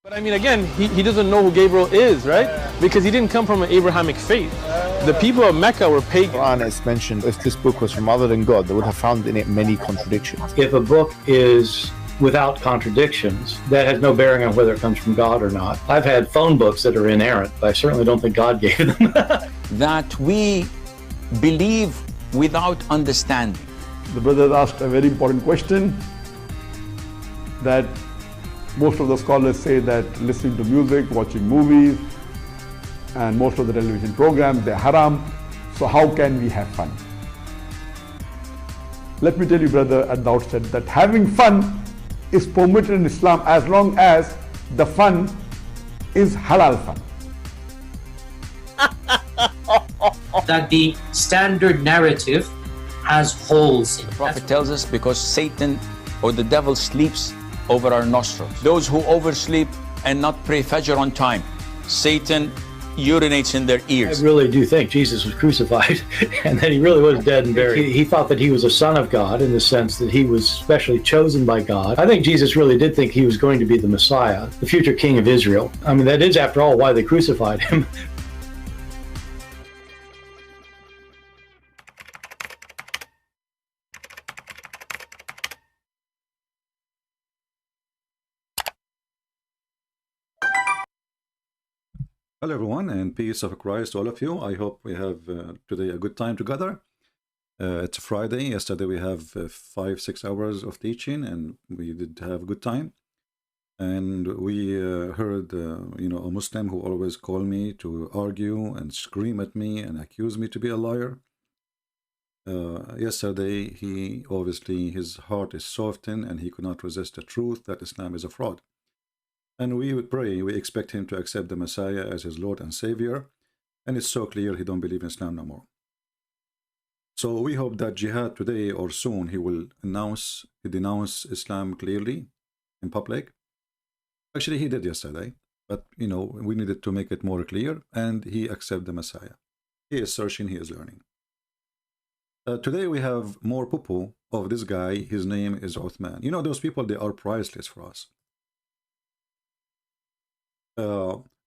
But I mean, again, he doesn't know who Gabriel is, right? Because he didn't come from an Abrahamic faith. The people of Mecca were pagan. Quran is mentioned, if this book was from other than God, they would have found in it many contradictions. If a book is without contradictions, that has no bearing on whether it comes from God or not. I've had phone books that are inerrant, but I certainly don't think God gave them. That we believe without understanding. The brother asked a very important question, that most of the scholars say that listening to music, watching movies, and most of the television programs, they're haram. So how can we have fun? Let me tell you, brother, at the outset, that having fun is permitted in Islam as long as the fun is halal fun. That the standard narrative has holes in it. The Prophet tells us because Satan or the devil sleeps over our nostrils. Those who oversleep and not pray Fajr on time, Satan urinates in their ears. I really do think Jesus was crucified and that he really was dead and buried. He thought that he was a son of God in the sense that he was specially chosen by God. I think Jesus really did think he was going to be the Messiah, the future king of Israel. I mean, that is, after all, why they crucified him. Hello everyone, and peace of Christ to all of you. I hope we have today a good time together. It's Friday. Yesterday we have 5-6 hours of teaching, and we did have a good time. And we heard a Muslim who always called me to argue and scream at me and accuse me to be a liar. Yesterday he obviously, his heart is softened and he could not resist the truth that Islam is a fraud. And we would pray, we expect him to accept the Messiah as his Lord and Savior. And it's so clear he don't believe in Islam no more. So we hope that jihad today or soon he will denounce Islam clearly in public. Actually, he did yesterday, but we needed to make it more clear, and he accept the Messiah. He is searching, he is learning. Today we have more poo-poo of this guy. His name is Uthman. Those people, they are priceless for us.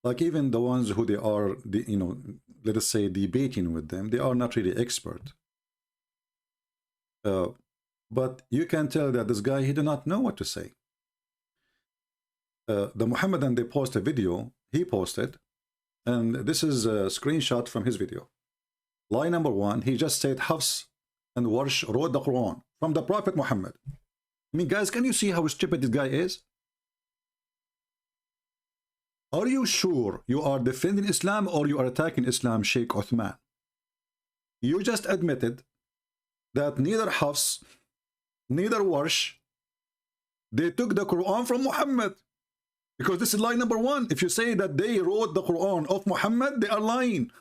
Like even the ones who they are, let us say debating with them, they are not really expert. But you can tell that this guy, he did not know what to say. The Muhammadan, they post a video, he posted, and this is a screenshot from his video. Lie number 1, he just said Hafs and Warsh wrote the Quran from the Prophet Muhammad. I mean, guys, can you see how stupid this guy is? Are you sure you are defending Islam or you are attacking Islam, Shaykh Uthman? You just admitted that neither Hafs, neither Warsh, they took the Quran from Muhammad. Because this is lie number 1. If you say that they wrote the Quran of Muhammad, they are lying.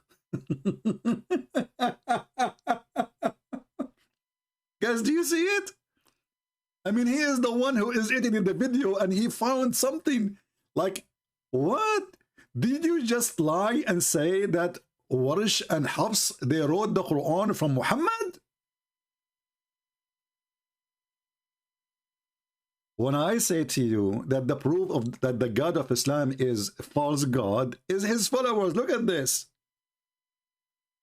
Guys, do you see it? I mean, he is the one who is editing the video and he found something like, what? Did you just lie and say that Warsh and Hafs, they wrote the Quran from Muhammad? When I say to you that the proof of that the God of Islam is false God, is his followers. Look at this.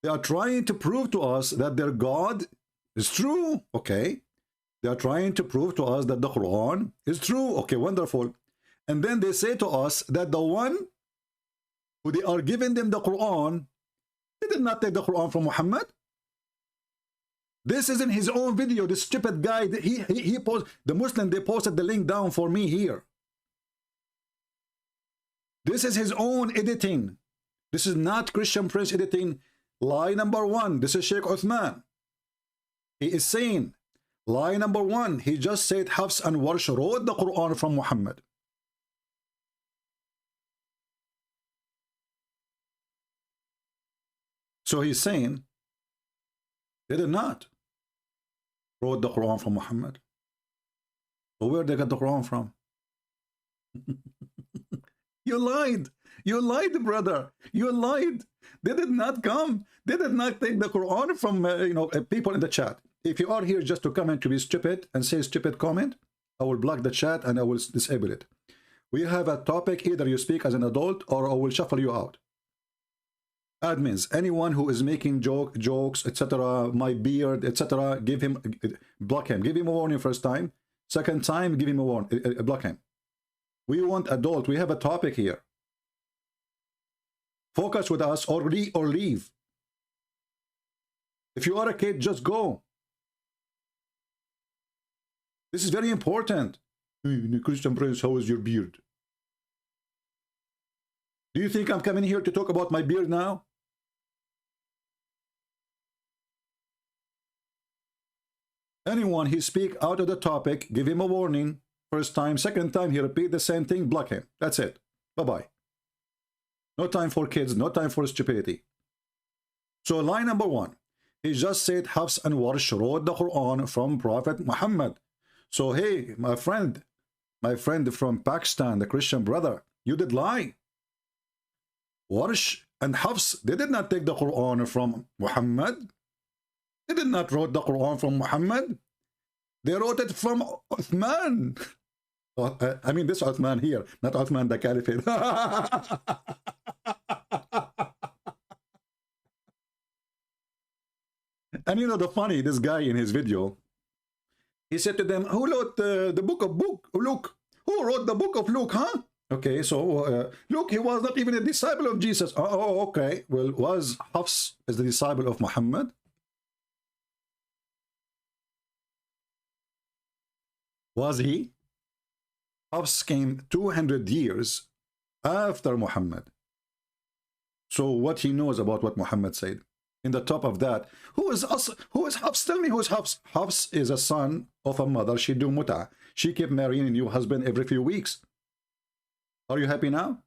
They are trying to prove to us that their God is true. Okay. They are trying to prove to us that the Quran is true. Okay, wonderful. And then they say to us that the one who they are giving them the Quran, they did not take the Quran from Muhammad. This is in his own video. This stupid guy, he posted, the Muslim, they posted the link down for me here. This is his own editing. This is not Christian Prince editing. Lie number 1. This is Shaykh Uthman. He is saying, lie number 1. He just said Hafs and Warsh wrote the Quran from Muhammad. So he's saying they did not wrote the Quran from Muhammad. So where they got the Quran from? You lied. You lied, brother. You lied. They did not come. They did not take the Quran from people in the chat. If you are here just to comment to be stupid and say stupid comment, I will block the chat and I will disable it. We have a topic, either you speak as an adult or I will shuffle you out. Admins, anyone who is making jokes, etc., my beard, etc., give him, block him. Give him a warning first time. Second time, give him a warning, block him. We want adult. We have a topic here. Focus with us or leave. If you are a kid, just go. This is very important. Christian Prince, how is your beard? Do you think I'm coming here to talk about my beard now? Anyone he speak out of the topic, give him a warning. First time, second time, he repeat the same thing, block him. That's it. Bye-bye. No time for kids, no time for stupidity. So line number one, he just said Hafs and Warsh wrote the Quran from Prophet Muhammad. So hey, my friend from Pakistan, the Christian brother, you did lie. Warsh and Hafs, they did not take the Quran from Muhammad. They did not wrote the Quran from Muhammad. They wrote it from Uthman. I mean this Uthman here, not Uthman the Caliphate. And you know the funny, this guy in his video, he said to them, who wrote the book of Luke? Who wrote the book of Luke, huh? Okay, so Luke, he was not even a disciple of Jesus. Oh, okay. Well, was Hafs as the disciple of Muhammad? Was he? Hafs came 200 years after Muhammad. So what he knows about what Muhammad said. In the top of that, who is Hafs? Tell me who is Hafs. Hafs is a son of a mother. She do muta. She kept marrying a new husband every few weeks. Are you happy now?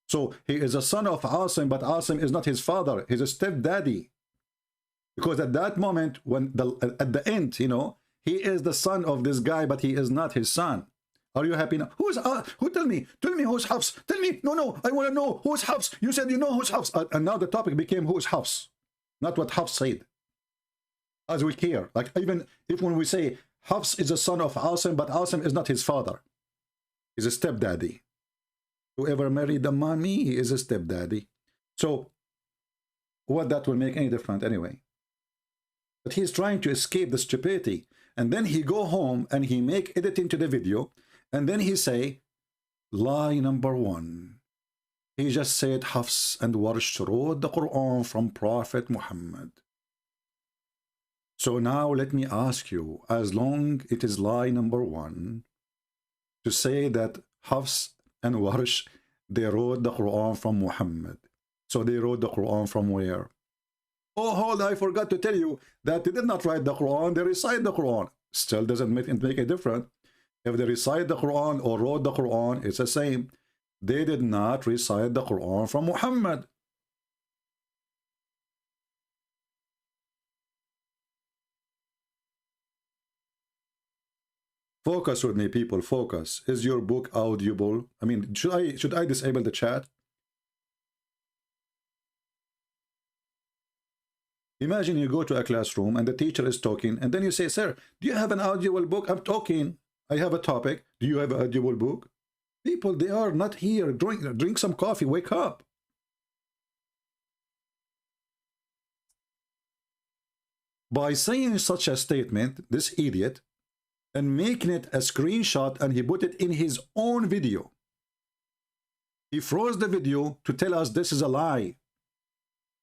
So he is a son of Asim, but Asim is not his father. He's a stepdaddy. Because at that moment, when at the end, you know, he is the son of this guy, but he is not his son. Are you happy now? Who tell me who's Hafs? Tell me. No, I want to know who's Hafs. You said you know who's Hafs. And now the topic became who's Hafs. Not what Hafs said. As we care. Like even if when we say Hafs is a son of Asim, but Asim is not his father. He's a stepdaddy. Whoever married the mommy, he is a stepdaddy. So what that will make any difference anyway? But he's trying to escape the stupidity. And then he go home and he make editing to the video. And then he say, lie number one. He just said Hafs and Warsh wrote the Quran from Prophet Muhammad. So now let me ask you, as long it is lie number one, to say that Hafs and Warsh, they wrote the Quran from Muhammad. So they wrote the Quran from where? Oh, hold, I forgot to tell you that they did not write the Quran, they recite the Quran. Still doesn't make a difference. If they recite the Quran or wrote the Quran, it's the same. They did not recite the Quran from Muhammad. Focus with me, people, focus. Is your book audible? I mean, should I disable the chat? Imagine you go to a classroom and the teacher is talking and then you say, sir, do you have an audible book? I'm talking. I have a topic. Do you have an audible book? People, they are not here. Drink some coffee. Wake up. By saying such a statement, this idiot, and making it a screenshot and he put it in his own video. He froze the video to tell us this is a lie.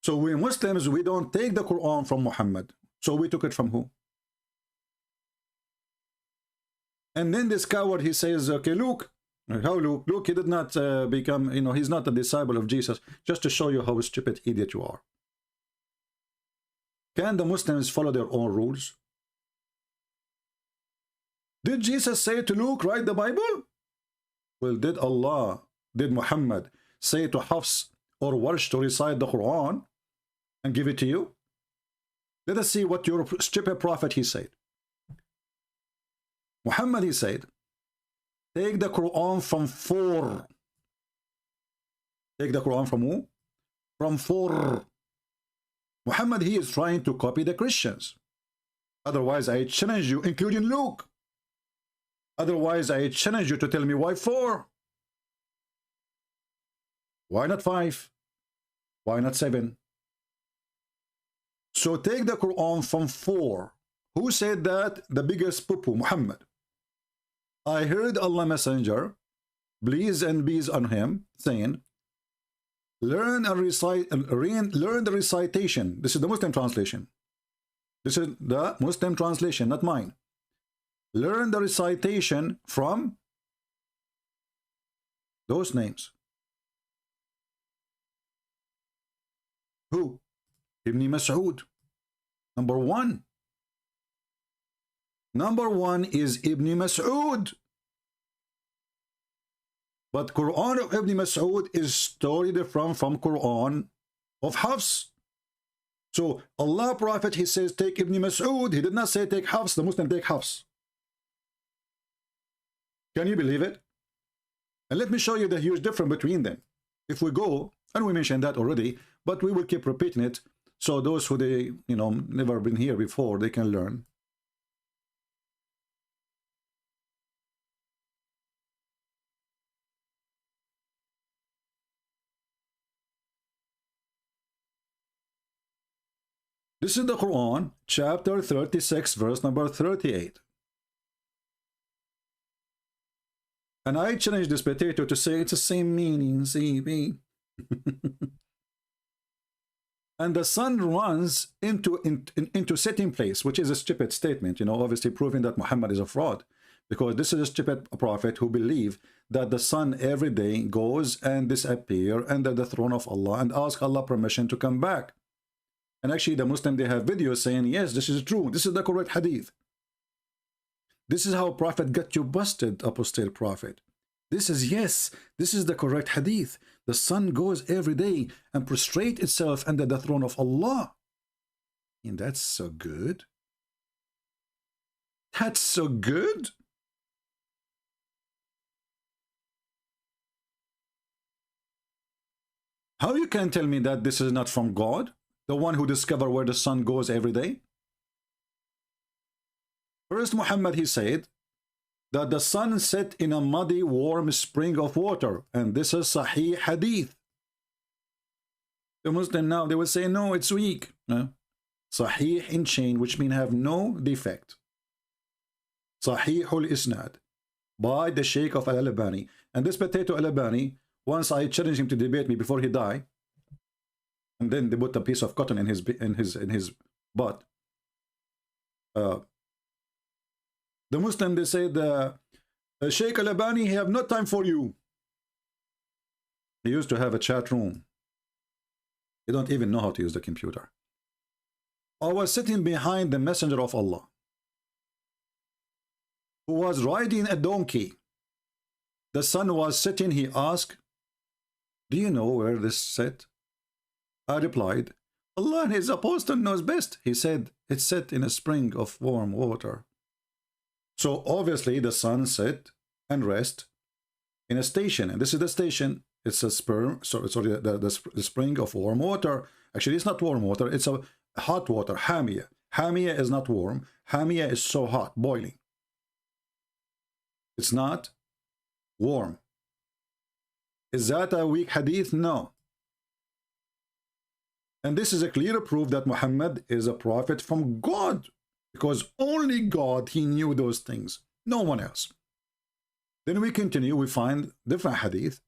So we Muslims, we don't take the Quran from Muhammad. So we took it from who? And then this coward, he says, okay, Luke. How Luke? Luke, he did not become, you know, he's not a disciple of Jesus. Just to show you how stupid idiot you are. Can the Muslims follow their own rules? Did Jesus say to Luke, write the Bible? Well, did Muhammad say to Hafs or Warsh to recite the Quran and give it to you? Let us see what your stupid prophet he said. Muhammad, he said, take the Quran from 4. Take the Quran from who? From 4. Muhammad, he is trying to copy the Christians. Otherwise, I challenge you, including Luke. Otherwise, I challenge you to tell me why 4. Why not 5? Why not 7? So take the Quran from 4. Who said that? The biggest poo-poo, Muhammad. I heard Allah Messenger, please and peace on him, saying, learn and recite, learn the recitation. This is the Muslim translation. This is the Muslim translation, not mine. Learn the recitation from those names. Who? Ibn Mas'ud. Number 1. Number 1 is Ibn Mas'ud. But Quran of Ibn Mas'ud is totally different from Quran of Hafs. So Allah Prophet, he says take Ibn Mas'ud. He did not say take Hafs. The Muslim take Hafs. Can you believe it? And let me show you the huge difference between them. If we go, and we mentioned that already, but we will keep repeating it, so those who they, never been here before, they can learn. This is the Quran, chapter 36, verse number 38. And I challenge this potato to say it's the same meaning, CB. And the sun runs into setting place, which is a stupid statement, obviously proving that Muhammad is a fraud. Because this is a stupid prophet who believe that the sun every day goes and disappear under the throne of Allah and ask Allah permission to come back. And actually the Muslim, they have videos saying, yes, this is true. This is the correct hadith. This is how Prophet got you busted, apostate prophet. This is the correct hadith. The sun goes every day and prostrate itself under the throne of Allah. And that's so good. That's so good. How you can tell me that this is not from God? The one who discovered where the sun goes every day? First, Muhammad, he said that the sun set in a muddy, warm spring of water. And this is Sahih Hadith. The Muslim now, they will say, no, it's weak. No? Sahih in chain, which means have no defect. Sahih al-Isnad by the Shaykh of Al-Albani. And this potato Al-Albani, once I challenged him to debate me before he died, and then they put a piece of cotton in his butt. The Muslim, they said, Shaykh Al-Albani, he have no time for you. He used to have a chat room. He don't even know how to use the computer. I was sitting behind the messenger of Allah, who was riding a donkey. The sun was setting. He asked, do you know where this set? I replied, Allah and his apostle knows best. He said, it's set in a spring of warm water. So obviously the sun set and rest in a station. And this is the station. It's a the spring of warm water. Actually, it's not warm water. It's a hot water, Hamia. Hamia is not warm. Hamia is so hot, boiling. It's not warm. Is that a weak hadith? No. And this is a clear proof that Muhammad is a prophet from God. Because only God, he knew those things. No one else. Then we continue, we find different hadith,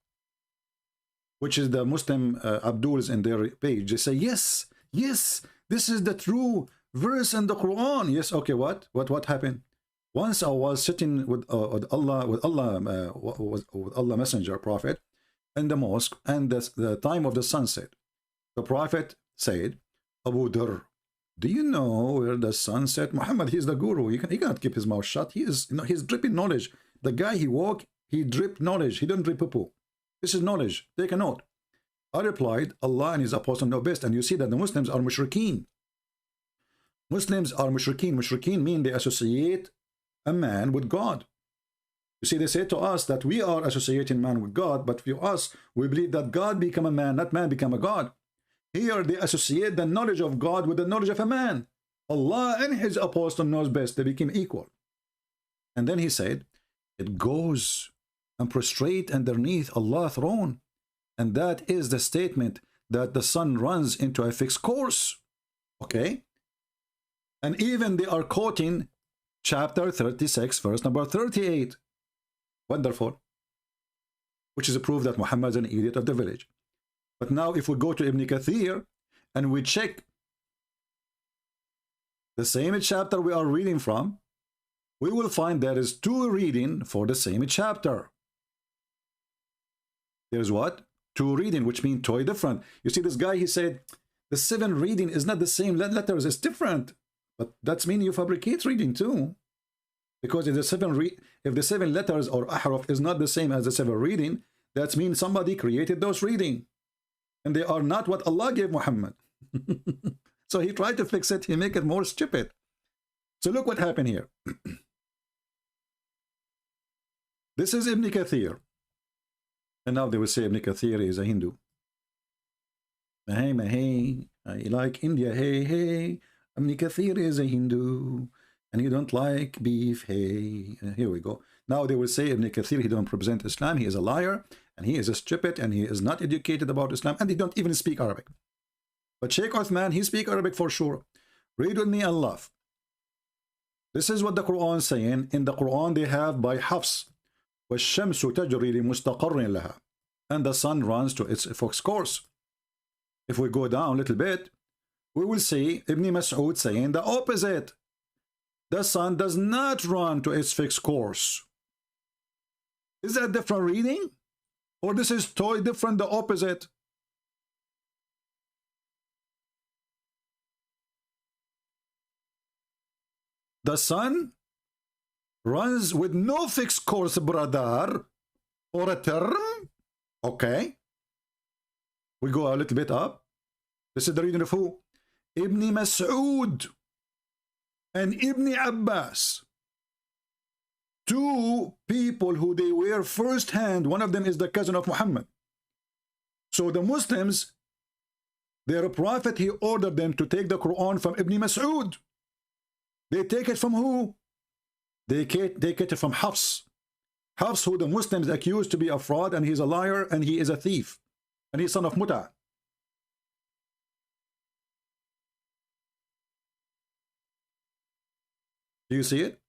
which is the Muslim Abduls in their page. They say, yes, this is the true verse in the Quran. Yes, okay, what happened? Once I was sitting with Allah Messenger, Prophet, in the mosque, and the time of the sunset. The Prophet said, Abu Dhar, do you know where the sun set? Muhammad, he is the guru. He cannot keep his mouth shut. He's dripping knowledge. The guy he walked, he dripped knowledge. He didn't drip poo-poo. This is knowledge. Take a note. I replied, Allah and his apostle know best. And you see that the Muslims are mushrikeen. Muslims are mushrikeen. Mushrikeen mean they associate a man with God. You see, they say to us that we are associating man with God, but for us, we believe that God become a man, not man become a God. Here they associate the knowledge of God with the knowledge of a man. Allah and his apostle knows best. They became equal. And then he said, it goes and prostrate underneath Allah's throne And that is the statement that the sun runs into a fixed course. Okay? And even they are quoting chapter 36, verse number 38. Wonderful. Which is a proof that Muhammad is an idiot of the village. But now if we go to Ibn Kathir and we check the same chapter we are reading from, we will find there is two reading for the same chapter. There's what? Two reading, which means totally different. You see, this guy, he said, the 7 reading is not the same letters, it's different. But that's mean you fabricate reading too. Because if the 7 letters or ahraf is not the same as the 7 reading, that means somebody created those reading. And they are not what Allah gave Muhammad. So he tried to fix it, he make it more stupid. So look what happened here. This is Ibn Kathir. And now they will say Ibn Kathir is a Hindu. Hey, I like India, hey. Ibn Kathir is a Hindu. And he don't like beef, hey. Here we go. Now they will say Ibn Kathir, he don't represent Islam, he is a liar, and he is a stupid, and he is not educated about Islam, and he don't even speak Arabic. But Shaykh Uthman, he speak Arabic for sure. Read with me and laugh. This is what the Quran is saying. In the Quran they have by Hafs, وَالشَّمْسُ تَجْرِي لِمُسْتَقَرٍ لَهَا, and the sun runs to its fixed course. If we go down a little bit, we will see Ibn Mas'ud saying the opposite. The sun does not run to its fixed course. Is that different reading? Or this is totally different, the opposite? The sun runs with no fixed course, brother, or a term. Okay. We go a little bit up. This is the reading of who? Ibn Mas'ud and Ibn Abbas. Two people who they were first-hand. One of them is the cousin of Muhammad. So the Muslims, their prophet, he ordered them to take the Quran from Ibn Mas'ud. They take it from who? They take it from Hafs. Hafs, who the Muslims accused to be a fraud, and he's a liar, and he is a thief, and he's son of Muta. Do you see it?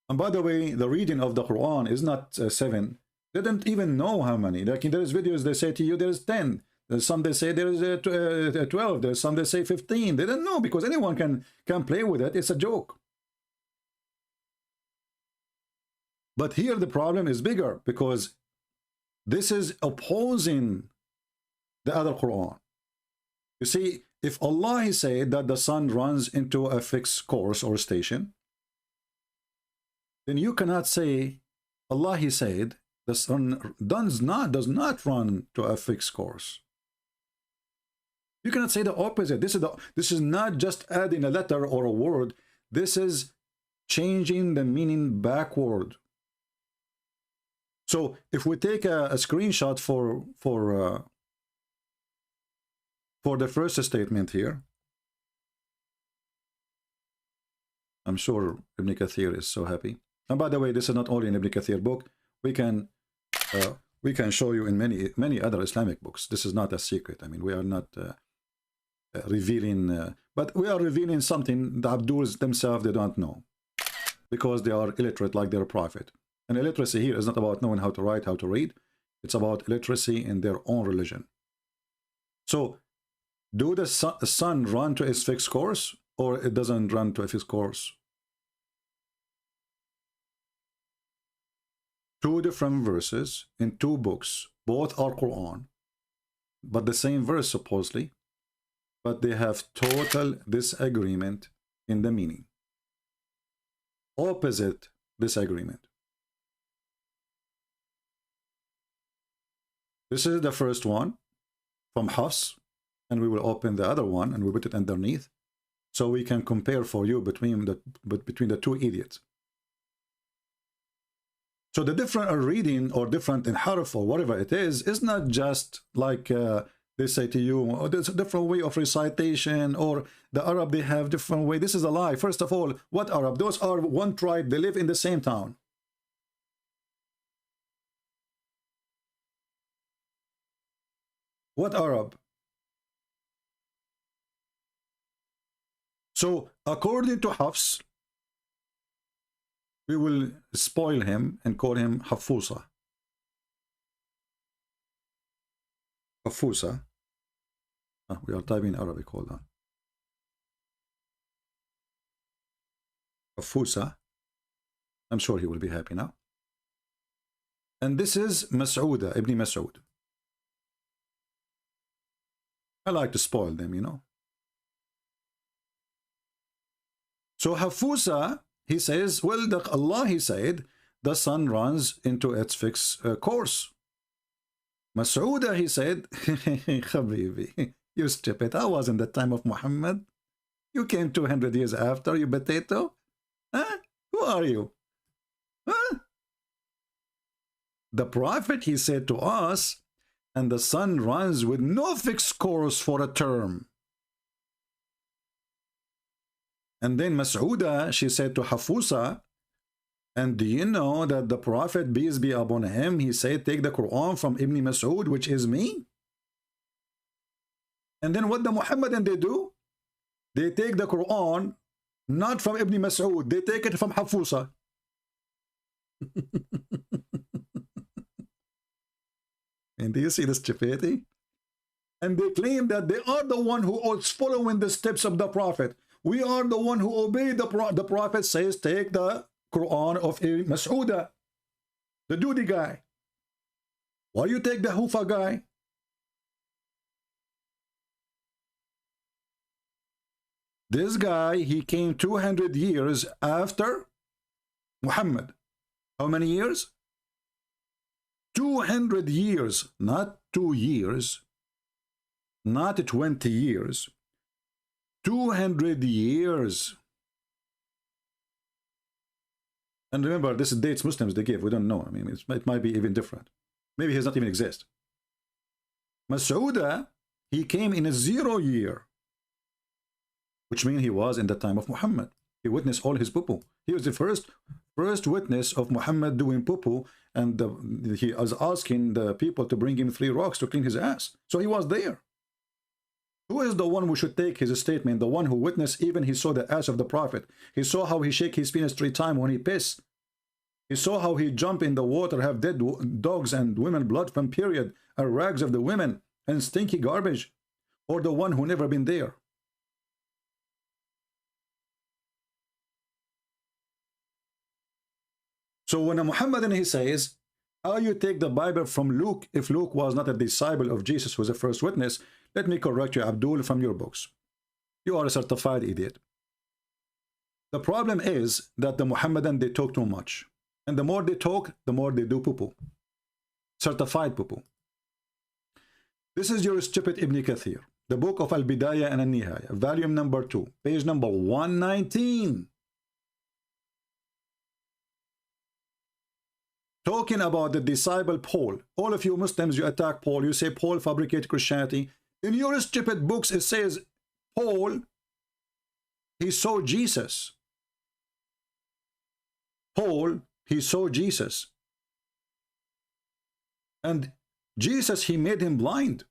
And by the way, the reading of the Quran is not 7. They don't even know how many. Like there's videos they say to you there's 10. There's some they say there's 12. There's some they say 15. They don't know because anyone can play with it. It's a joke. But here the problem is bigger because this is opposing the other Quran. You see, if Allah he said that the sun runs into a fixed course or station, then you cannot say Allah he said the sun does not run to a fixed course. You cannot say the opposite. This is not just adding a letter or a word. This is changing the meaning backward. So if we take a screenshot for the first statement here, I'm sure Ibn Kathir is so happy. And by the way, this is not only in Ibn Kathir book. We can show you in many other Islamic books. This is not a secret. I mean, we are not revealing, but we are revealing something the Abduls themselves they don't know because they are illiterate like their prophet. And illiteracy here is not about knowing how to write, how to read. It's about illiteracy in their own religion. So, do the sun run to its fixed course, or it doesn't run to a fixed course? Two different verses in two books. Both are Quran, but the same verse supposedly, but they have total disagreement in the meaning. Opposite disagreement. This is the first one from Hafs, and we will open the other one and we put it underneath so we can compare for you between the two idiots. So the different reading or different in harf or whatever it is not just like they say to you, oh, there's a different way of recitation, or the Arab, they have different way. This is a lie. First of all, what Arab? Those are one tribe. They live in the same town. What Arab? So according to Hafs, we will spoil him and call him Hafusa. Hafusa. We are typing Arabic, hold on. Hafusa. I'm sure he will be happy now. And this is Mas'uda, Ibn Mas'ud. I like to spoil them, you know. So Hafusa, he says, well, Allah, he said, the sun runs into its fixed course. Mas'uda, he said, Habibi, you stupid, I was in the time of Muhammad. You came 200 years after, you potato. Huh? Who are you? Huh? The Prophet, he said to us, and the sun runs with no fixed course for a term. And then Mas'uda, she said to Hafusa, and do you know that the Prophet, peace be upon him, he said, take the Quran from Ibn Mas'ud, which is me? And then what the Muhammadan they do? They take the Quran not from Ibn Mas'ud, they take it from Hafusa. And do you see the stupidity? And they claim that they are the one who is following the steps of the Prophet. We are the one who obey the Prophet says, take the Quran of Mas'uda, the duty guy. Why you take the Hufa guy? This guy, he came 200 years after Muhammad. How many years? 200 years, not 2 years, not 20 years, 200 years. And remember, this is dates Muslims they give. We don't know. I mean, it might be even different. Maybe he does not even exist. Mas'uda, he came in a 0 year, which means he was in the time of Muhammad. He witnessed all his poo-poo. He was the first witness of Muhammad doing poo-poo, and he was asking the people to bring him 3 rocks to clean his ass. So he was there. Who is the one who should take his statement? The one who witnessed, even he saw the ass of the Prophet. He saw how he shake his penis 3 times when he piss. He saw how he jump in the water, have dead dogs and women blood from period, and rags of the women, and stinky garbage. Or the one who never been there. So when a Muhammadan, he says, how you take the Bible from Luke, if Luke was not a disciple of Jesus who was the first witness, let me correct you, Abdul, from your books. You are a certified idiot. The problem is that the Muhammadan, they talk too much. And the more they talk, the more they do poo-poo. Certified poo-poo. This is your stupid Ibn Kathir, the book of Al-Bidayah and Al-Nihaya, volume number 2, page number 119. Talking about the disciple Paul. All of you Muslims, you attack Paul. You say Paul fabricated Christianity. In your stupid books, it says Paul, he saw Jesus. Paul, he saw Jesus. And Jesus, he made him blind.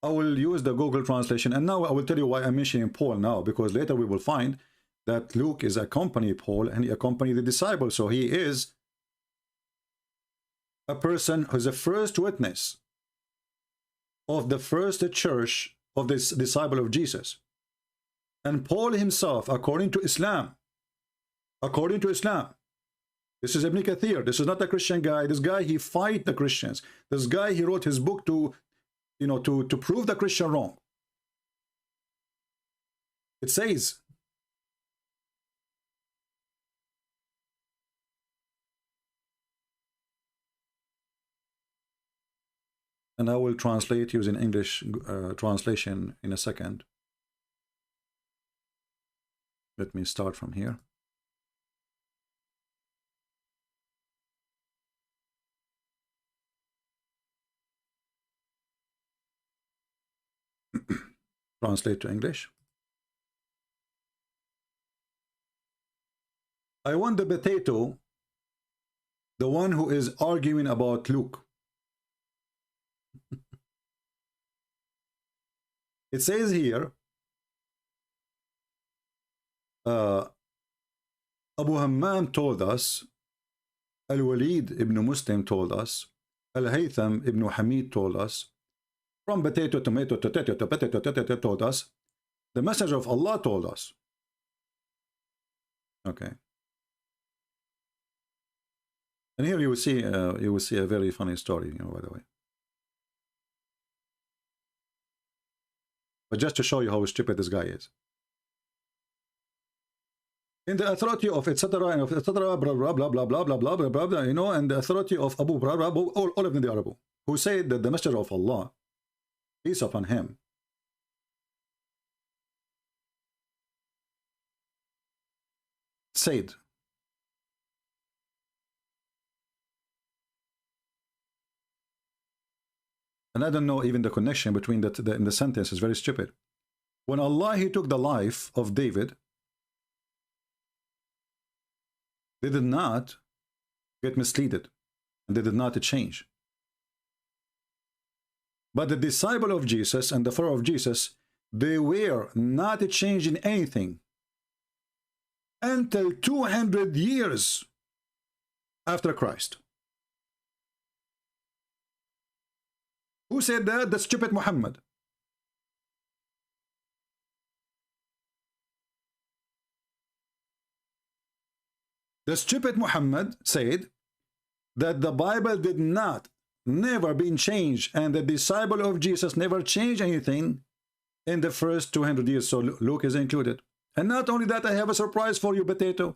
I will use the Google translation, and now I will tell you why I'm mentioning Paul now, because later we will find that Luke is accompanying Paul and he accompanied the disciples. So he is a person who's the first witness of the first church of this disciple of Jesus. And Paul himself, according to Islam, this is Ibn Kathir, this is not a Christian guy. This guy, he fight the Christians. This guy, he wrote his book to to prove the Christian wrong. It says, and I will translate using English translation in a second. Let me start from here. Translate to English. I want the potato, the one who is arguing about Luke. It says here, Abu Hammam told us, Al-Walid ibn Muslim told us, Al-Haytham ibn Hamid told us, from potato, tomato, potato, told us, the Messenger of Allah told us. Okay. And here you will see a very funny story, you know, by the way. But just to show you how stupid this guy is. In the authority of etc. and of etc. blah blah blah blah blah blah blah blah blah blah, you know, and the authority of Abu blah, blah, blah, all of them they are Abu, who said that the Messenger of Allah, peace upon him, said, and I don't know even the connection between in the sentence is very stupid. When Allah he took the life of David, they did not get misleaded and they did not change. But the disciple of Jesus and the follower of Jesus, they were not changing anything until 200 years after Christ. Who said that? The stupid Muhammad. The stupid Muhammad said that the Bible did not, never been changed, and the disciple of Jesus never changed anything in the first 200 years. So Luke is included. And not only that, I have a surprise for you, potato.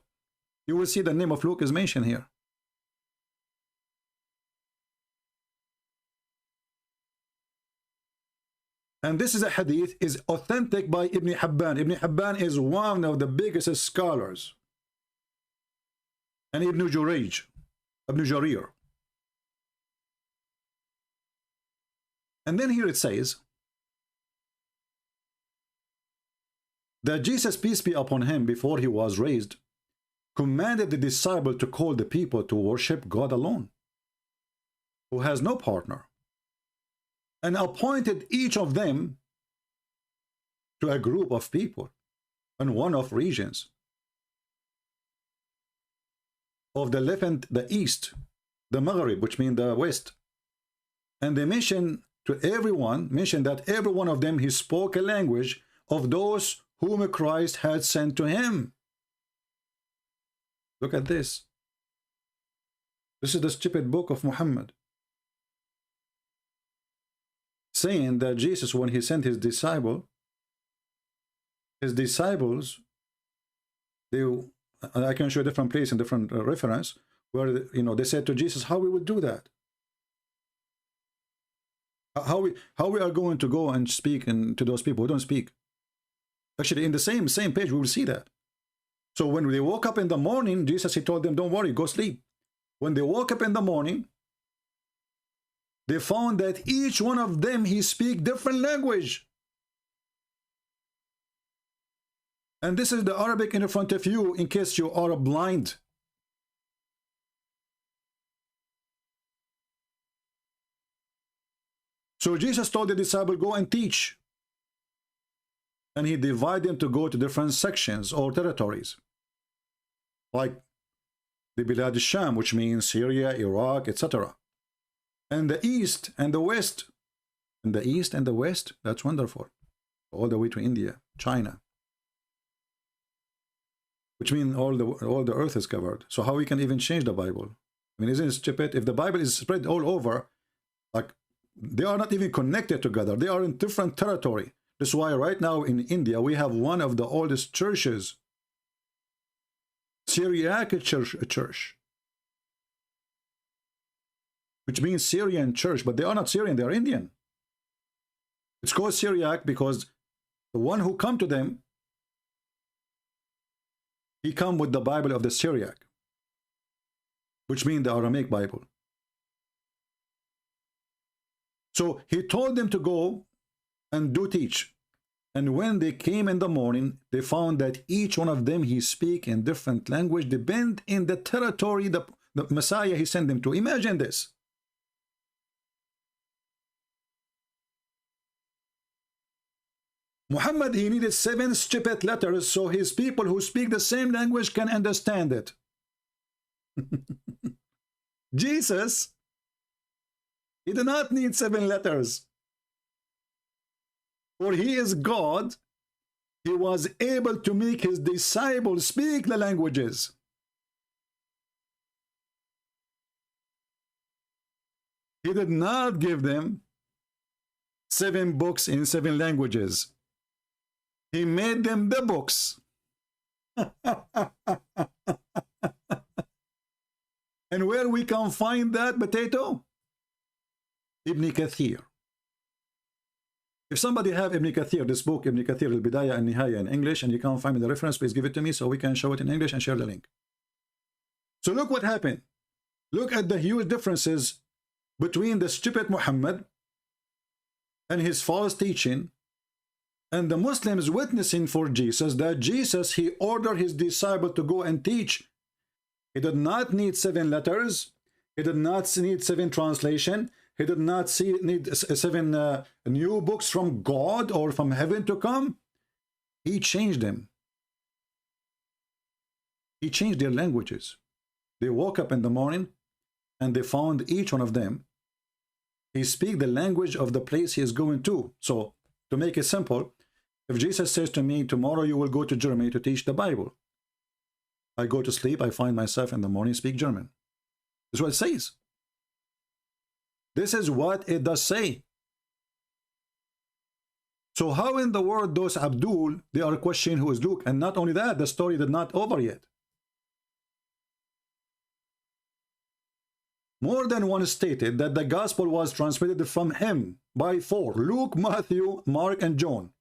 You will see the name of Luke is mentioned here. And this is a hadith, is authentic by Ibn Hibban. Ibn Hibban is one of the biggest scholars. And Ibn Jarir. And then here it says that Jesus, peace be upon him, before he was raised, commanded the disciple to call the people to worship God alone, who has no partner, and appointed each of them to a group of people and one of regions of the Levant, the East, the Maghrib, which means the West. And they mention to everyone, that every one of them, he spoke a language of those whom Christ had sent to him. Look at this. This is the stupid book of Muhammad, saying that Jesus, when he sent his disciples, I can show a different place in different reference where, you know, they said to Jesus, how we would do that? How we are going to go and speak to those people who don't speak? Actually, in the same page, we will see that. So when they woke up in the morning, Jesus, he told them, don't worry, go sleep. When they woke up in the morning, they found that each one of them, he speak different language. And this is the Arabic in front of you, in case you are blind. So Jesus told the disciple, go and teach. And he divided them to go to different sections or territories, like the Bilad al-Sham, which means Syria, Iraq, etc. And the East and the West. And the East and the West, that's wonderful. All the way to India, China. Which means all the earth is covered. So how we can even change the Bible? I mean, isn't it stupid? If the Bible is spread all over, like, they are not even connected together. They are in different territory. That's why right now in India, we have one of the oldest churches, Syriac church, which means Syrian church, but they are not Syrian, they are Indian. It's called Syriac because the one who come to them, he come with the Bible of the Syriac, which means the Aramaic Bible. So he told them to go and do teach. And when they came in the morning, they found that each one of them, he speak in different language, depend in the territory the Messiah he sent them to. Imagine this. Muhammad, he needed 7 stupid letters so his people who speak the same language can understand it. Jesus, he did not need 7 letters. For he is God, he was able to make his disciples speak the languages. He did not give them 7 books in 7 languages. He made them the books. And where we can find that potato? Ibn Kathir. If somebody have Ibn Kathir, this book, Ibn Kathir al-Bidayah and Nihaya in English, and you can't find me the reference, please give it to me so we can show it in English and share the link. So look what happened. Look at the huge differences between the stupid Muhammad and his false teaching and the Muslims witnessing for Jesus, that Jesus, he ordered his disciple to go and teach. He did not need 7 letters. He did not need 7 translation. He did not need 7 new books from God or from heaven to come. He changed them. He changed their languages. They woke up in the morning and they found each one of them. He speaks the language of the place he is going to. So, to make it simple, if Jesus says to me, tomorrow you will go to Germany to teach the Bible, I go to sleep, I find myself in the morning speak German. This is what it says. This is what it does say. So how in the world those Abdul, they are questioning who is Luke? And not only that, the story did not over yet. More than one stated that the gospel was transmitted from him by 4. Luke, Matthew, Mark, and John.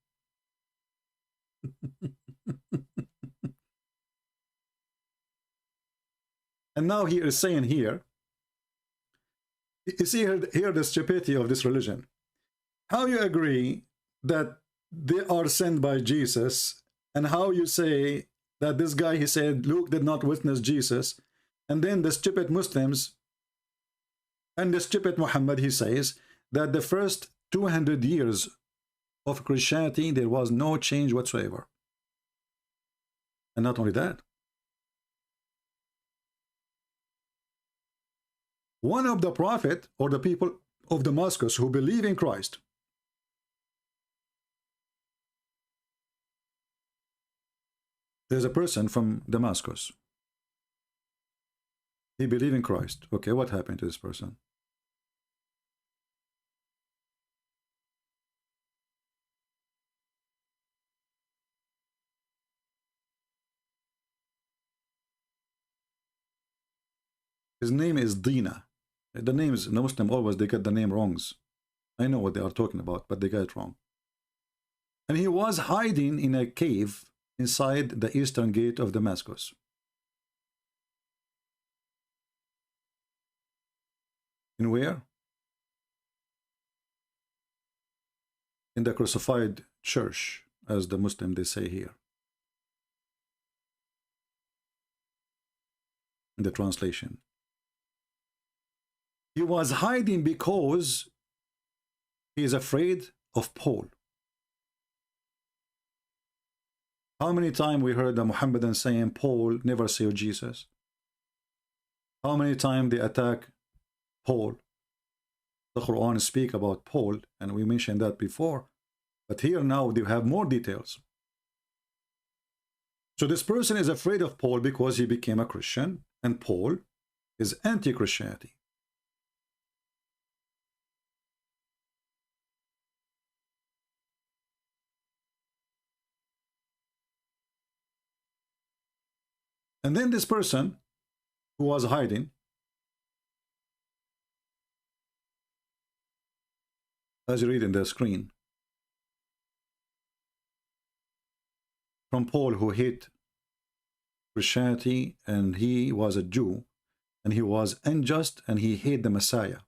And now he is saying here, you see here the stupidity of this religion. How you agree that they are sent by Jesus, and how you say that this guy, he said, Luke did not witness Jesus, and then the stupid Muslims and the stupid Muhammad, he says that the first 200 years of Christianity, there was no change whatsoever. And not only that, one of the prophet or the people of Damascus who believe in Christ, there's a person from Damascus. He believed in Christ. Okay, what happened to this person? His name is Dina. The names, the Muslim always, they get the name wrongs. I know what they are talking about, but they get it wrong. And he was hiding in a cave inside the eastern gate of Damascus. In where? In the crucified church, as the Muslim they say here. In the translation. He was hiding because he is afraid of Paul. How many times we heard the Muhammadan saying, Paul never saw Jesus? How many times they attack Paul? The Qur'an speak about Paul, and we mentioned that before. But here now they have more details. So this person is afraid of Paul because he became a Christian, and Paul is anti-Christianity. And then this person who was hiding, as you read in the screen, from Paul who hate Christianity, and he was a Jew, and he was unjust, and he hated the Messiah.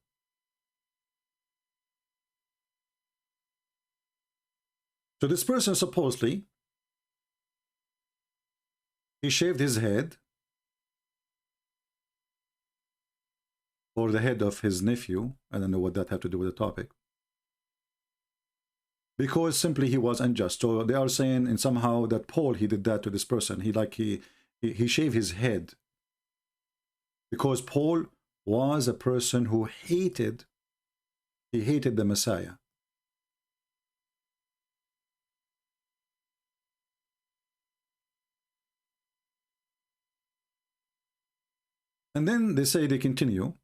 So this person supposedly, he shaved his head, or the head of his nephew. I don't know what that had to do with the topic. Because simply he was unjust. So they are saying, and somehow that Paul, he did that to this person. He shaved his head. Because Paul was a person who hated the Messiah. And then they say, they continue.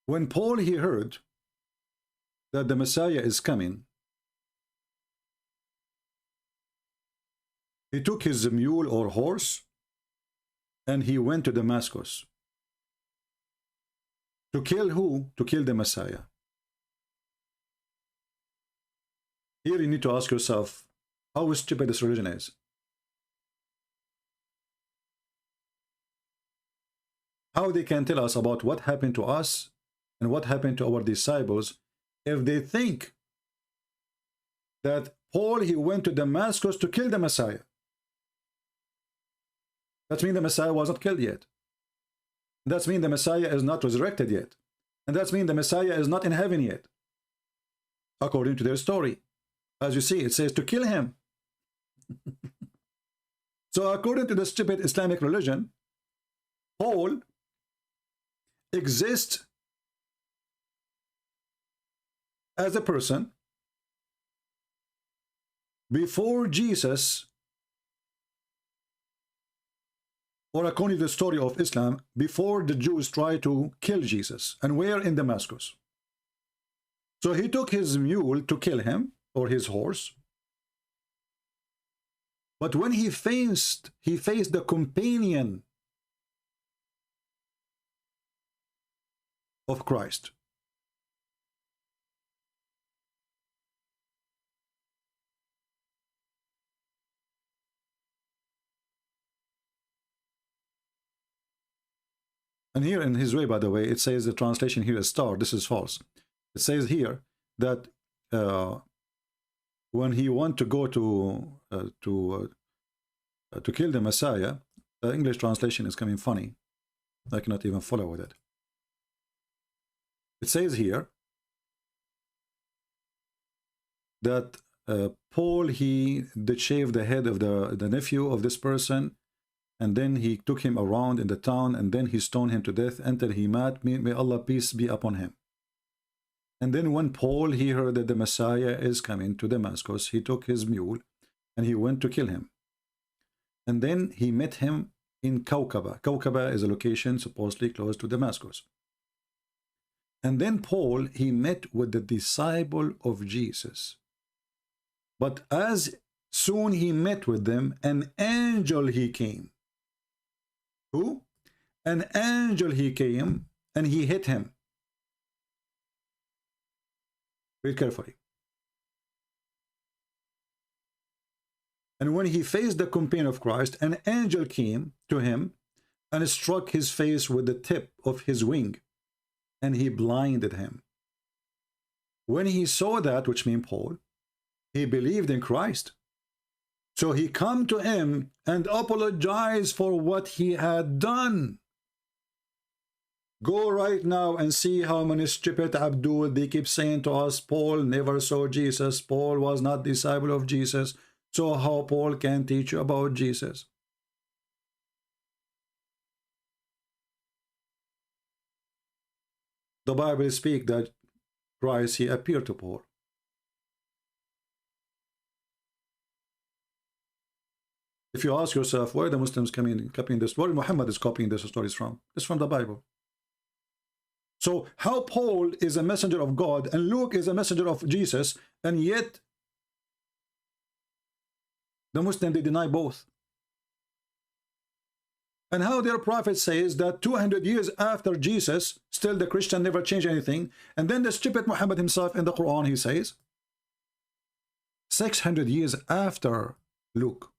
When Paul, he heard that the Messiah is coming, he took his mule or horse and he went to Damascus. To kill who? To kill the Messiah. Here you need to ask yourself, how stupid this religion is. How they can tell us about what happened to us and what happened to our disciples if they think that Paul, he went to Damascus to kill the Messiah. That means the Messiah was not killed yet. That means the Messiah is not resurrected yet. And that means the Messiah is not in heaven yet. According to their story. As you see, it says to kill him. So according to the stupid Islamic religion, Paul exists as a person before Jesus, or according to the story of Islam, before the Jews tried to kill Jesus, and where? In Damascus. So he took his mule to kill him, or his horse. But when he faced the companion of Christ. And here in his way, by the way, it says the translation here is star. This is false. It says here that when he wanted to go to kill the Messiah, the English translation is coming funny. I cannot even follow with it. It says here that Paul, he did shave the head of the nephew of this person, and then he took him around in the town, and then he stoned him to death until he met. May Allah peace be upon him. And then when Paul, he heard that the Messiah is coming to Damascus, he took his mule and he went to kill him. And then he met him in Kaukaba. Kaukaba is a location supposedly close to Damascus. And then Paul, he met with the disciple of Jesus. But as soon he met with them, an angel he came. Who? An angel he came and he hit him. Read carefully. And when he faced the companion of Christ, an angel came to him and struck his face with the tip of his wing, and he blinded him. When he saw that, which means Paul, he believed in Christ. So he come to him and apologized for what he had done. Go right now and see how many stupid Abdul, they keep saying to us, Paul never saw Jesus, Paul was not disciple of Jesus, so how Paul can teach you about Jesus? The Bible speaks that Christ, he appeared to Paul. If you ask yourself, where are the Muslims copying this? Where Muhammad is copying these stories from? It's from the Bible. So how Paul is a messenger of God and Luke is a messenger of Jesus, and yet the Muslims, they deny both. And how their prophet says that 200 years after Jesus, still the Christian never changed anything. And then the stupid Muhammad himself in the Quran, he says, 600 years after Luke,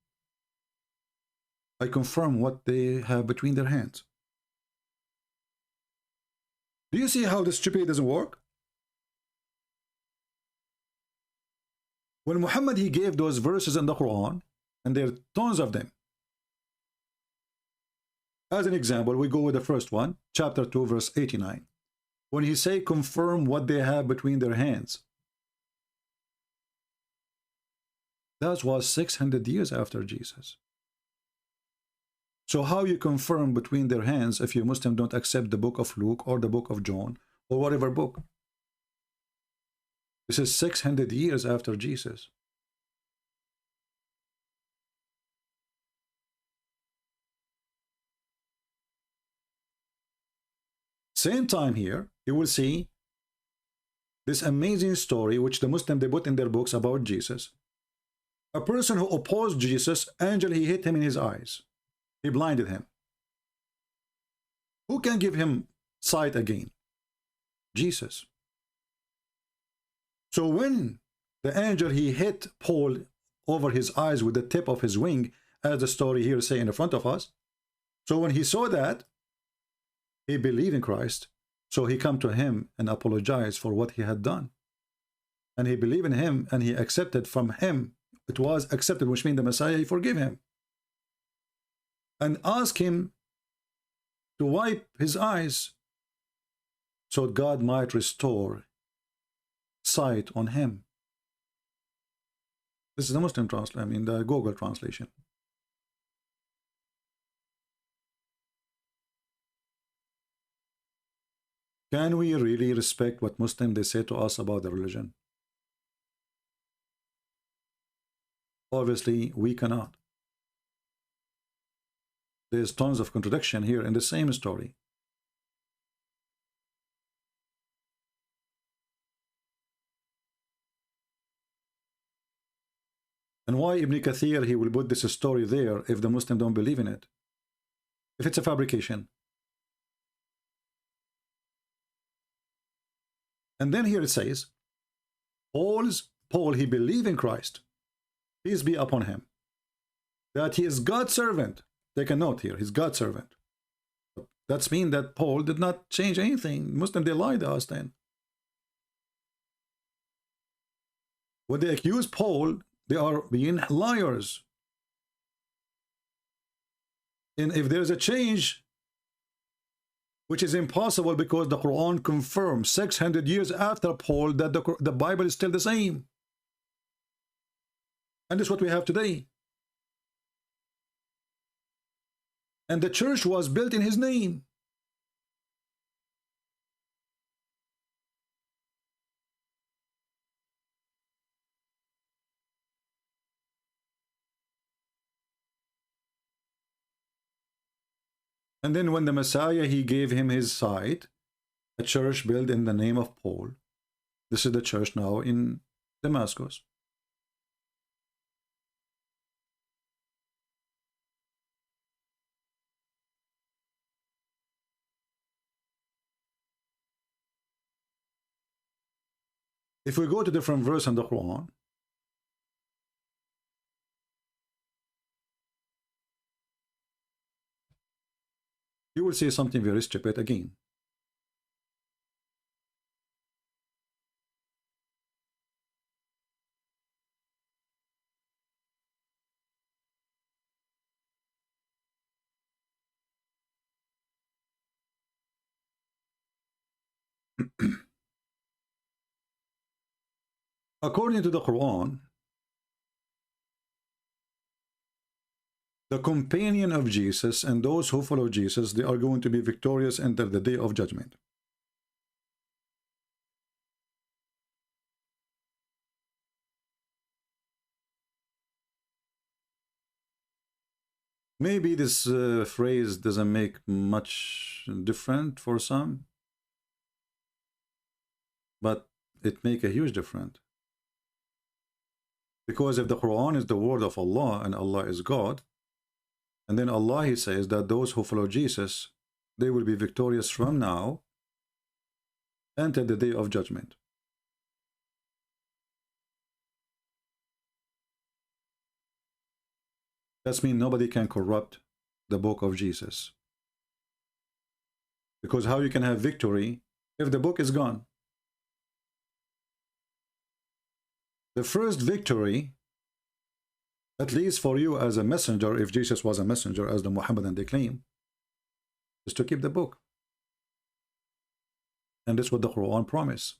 I confirm what they have between their hands. Do you see how the stupid doesn't work? When Muhammad, he gave those verses in the Quran, and there are tons of them. As an example, we go with the first one, chapter 2, verse 89. When he say, confirm what they have between their hands. That was 600 years after Jesus. So how you confirm between their hands if you Muslim don't accept the book of Luke or the book of John or whatever book? This is 600 years after Jesus. Same time here, you will see this amazing story which the Muslim, they put in their books about Jesus. A person who opposed Jesus, angel, he hit him in his eyes. He blinded him. Who can give him sight again? Jesus. So when the angel, he hit Paul over his eyes with the tip of his wing, as the story here say in front of us. So when he saw that, he believed in Christ. So he come to him and apologized for what he had done. And he believed in him and he accepted from him. It was accepted, which means the Messiah, he forgive him. And ask him to wipe his eyes so God might restore sight on him. This is the Muslim translation, I mean the Google translation. Can we really respect what Muslims they say to us about the religion? Obviously, we cannot. There's tons of contradiction here in the same story. And why Ibn Kathir, he will put this story there if the Muslim don't believe in it? If it's a fabrication. And then here it says, Paul, he believed in Christ, peace be upon him, that he is God's servant. Take a note here, he's God's servant. That's mean that Paul did not change anything. Muslim, they lied to us then. When they accuse Paul, they are being liars. And if there is a change, which is impossible because the Quran confirms 600 years after Paul that the Bible is still the same. And this is what we have today. And the church was built in his name. And then when the Messiah, he gave him his sight, a church built in the name of Paul. This is the church now in Damascus. If we go to different verse in the Quran, you will see something very stupid again. According to the Quran, the companion of Jesus and those who follow Jesus, they are going to be victorious until the day of judgment. Maybe this phrase doesn't make much difference for some, but it makes a huge difference. Because if the Quran is the word of Allah and Allah is God, and then Allah, he says that those who follow Jesus, they will be victorious from now until the day of judgment. That means nobody can corrupt the book of Jesus. Because how you can have victory if the book is gone? The first victory, at least for you as a messenger, if Jesus was a messenger as the Muhammadan they claim, is to keep the book. And this is what the Quran promise.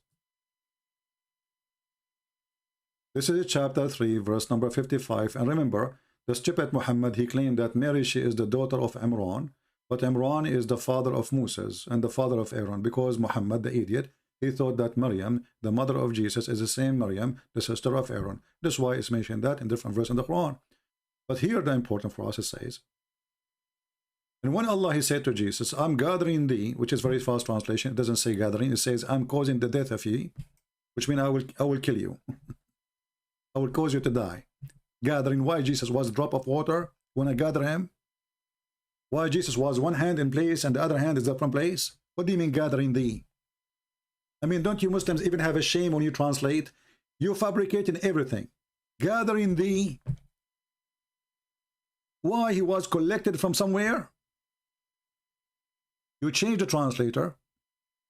This is chapter 3, verse number 55. And remember, the stupid Muhammad, he claimed that Mary, she is the daughter of Imran, but Imran is the father of Moses and the father of Aaron, because Muhammad, the idiot, he thought that Maryam, the mother of Jesus, is the same Maryam, the sister of Aaron. That's why it's mentioned that in different verses in the Quran. But here the important for us, it says, and when Allah, he said to Jesus, I'm gathering thee, which is very fast translation, it doesn't say gathering, it says, I'm causing the death of ye, which means I will kill you. I will cause you to die. Gathering, why Jesus was a drop of water when I gather him? Why Jesus was one hand in place and the other hand is up from place? What do you mean gathering thee? I mean, don't you Muslims even have a shame when you translate? You're fabricating everything. Gathering thee. Why? He was collected from somewhere? You change the translator,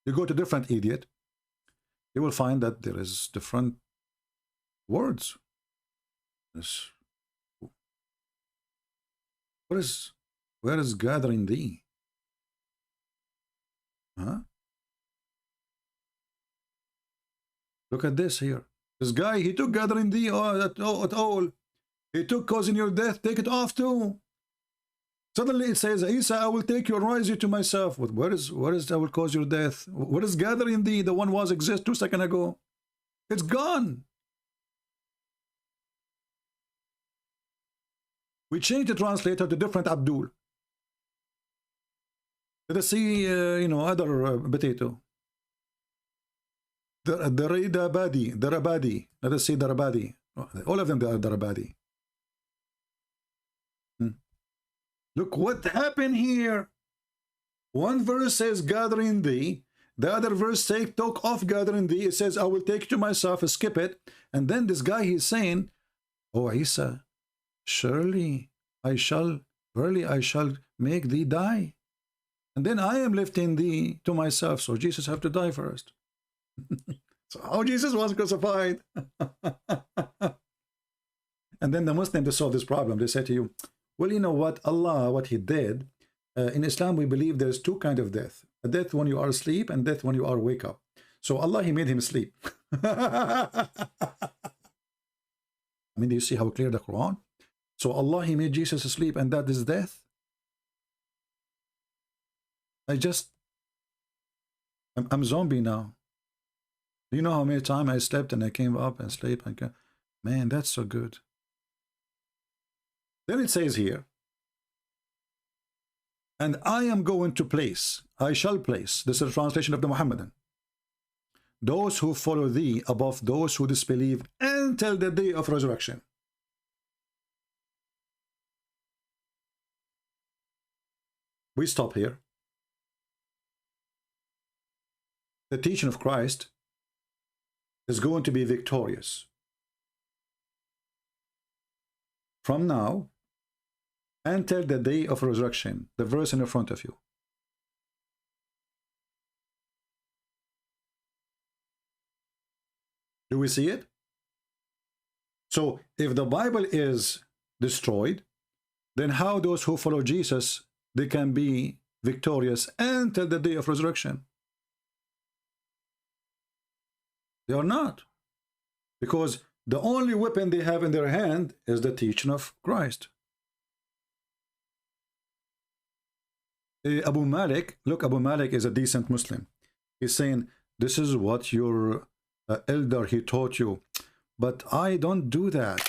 you go to different idiot, you will find that there is different words. This, where is gathering thee? Huh? Look at this here. This guy, he took gathering thee at all. He took causing your death, take it off too. Suddenly it says, Isa, I will take you and raise you to myself. Where is I will cause your death? What is gathering thee? The one was exist 2 seconds ago. It's gone. We changed the translator to different Abdul. Let us see, other potato. The Rabadi. Let us see the Rabadi. All of them, they are the Rabadi. Look what happened here. One verse says, gathering thee. The other verse says, took off gathering thee. It says, I will take you to myself, skip it. And then this guy, he's saying, oh, Isa, surely I shall make thee die. And then I am lifting thee to myself. So Jesus have to die first. So how Jesus was crucified? And then the Muslims, they solve this problem. They say to you, well, you know what? Allah, what he did, in Islam, we believe there's two kinds of death. A death when you are asleep and death when you are wake up. So Allah, he made him sleep. I mean, do you see how clear the Quran? So Allah, he made Jesus asleep, and that is death. I'm zombie now. Do you know how many times I slept and I came up and slept? And man, that's so good. Then it says here, and I am going to place, I shall place, this is a translation of the Muhammadan, those who follow thee above those who disbelieve until the day of resurrection. We stop here. The teaching of Christ is going to be victorious. From now until the day of resurrection, the verse in front of you. Do we see it? So if the Bible is destroyed, then how those who follow Jesus, they can be victorious until the day of resurrection? They are not. Because the only weapon they have in their hand is the teaching of Christ. Abu Malik, look, Abu Malik is a decent Muslim. He's saying, this is what your elder, he taught you. But I don't do that.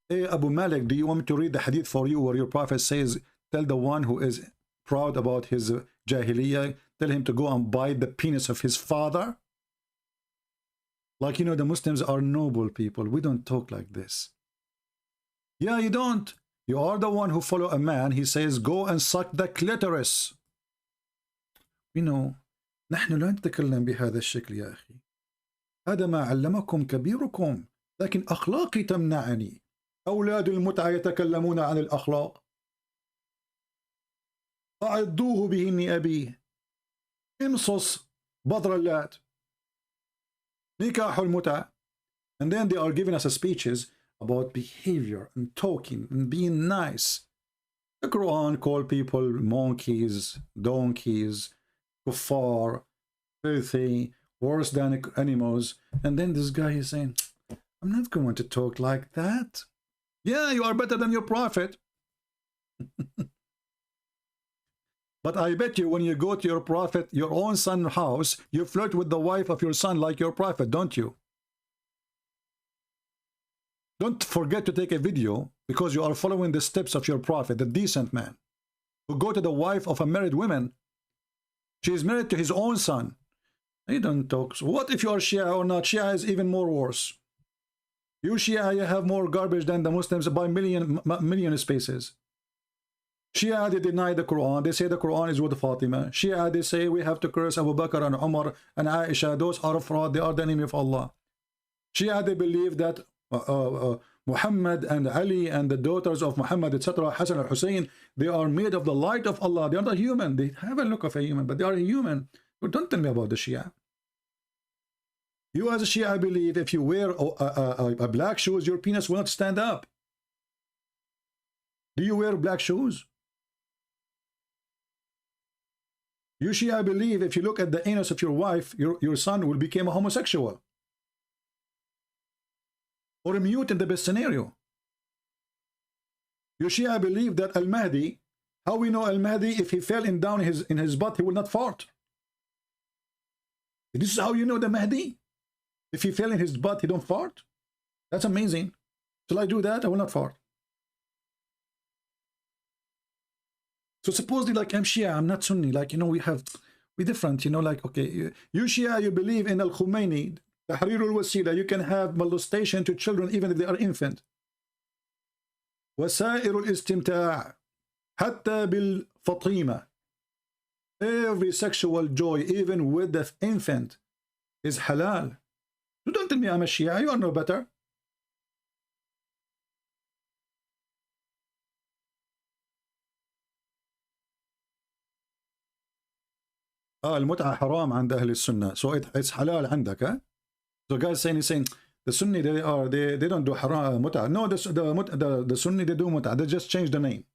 Hey, Abu Malik, do you want me to read the hadith for you where your prophet says, tell the one who is proud about his jahiliyyah, tell him to go and bite the penis of his father? Like, you know, the Muslims are noble people. We don't talk like this. Yeah, you don't. You are the one who follow a man. He says, go and suck the clitoris. You know, نحن لا نتكلم بهذا الشكل يا أخي. هذا ما علمكم كبيركم. لكن أخلاقي تمنعني. أولاد المتعة يتكلمون عن الأخلاق. أعضوه بهن أبيه. امصص بضر اللات. نكاح المتعة. And then they are giving us speeches about behavior and talking and being nice. The Quran called people monkeys, donkeys, kuffar, filthy, worse than animals. And then this guy is saying, I'm not going to talk like that. Yeah, you are better than your prophet. But I bet you when you go to your prophet, your own son's house, you flirt with the wife of your son like your prophet, don't you? Don't forget to take a video because you are following the steps of your prophet, the decent man, who go to the wife of a married woman. She is married to his own son. You don't talk. So what if you are Shia or not? Shia is even more worse. You Shia, you have more garbage than the Muslims by million spaces. Shia, they deny the Quran. They say the Quran is with Fatima. Shia, they say we have to curse Abu Bakr and Umar and Aisha. Those are fraud. They are the enemy of Allah. Shia, they believe that Muhammad and Ali and the daughters of Muhammad, etc., Hassan and Hussein, they are made of the light of Allah. They are not human. They have a look of a human, but they are a human. But don't tell me about the Shia. You as a Shia, I believe if you wear a black shoes, your penis will not stand up. Do you wear black shoes? You Shia, I believe if you look at the anus of your wife, your son will become a homosexual. Or a mute in the best scenario. You Shia, I believe that Al-Mahdi, how we know Al-Mahdi, if he fell down in his butt, he will not fart. This is how you know the Mahdi. If he fell in his butt, he don't fart. That's amazing. Shall I do that? I will not fart. So supposedly, like, I'm Shia, I'm not Sunni. Like, you know, we're different. You know, like, okay, you Shia, you believe in Al-Khomeini, Tahrirul Wasila, you can have molestation to children even if they are infant. وسائر الاستمتاع حتى بالفطيمة. Every sexual joy, even with the infant, is halal. You don't tell me I'm a Shia, you are no better. المتعة حرام عند أهل السنة. So it's halal عندك, huh? So guys saying the Sunni they don't do haram mut'ah. No, the Sunni they do mut'ah. They just change the name.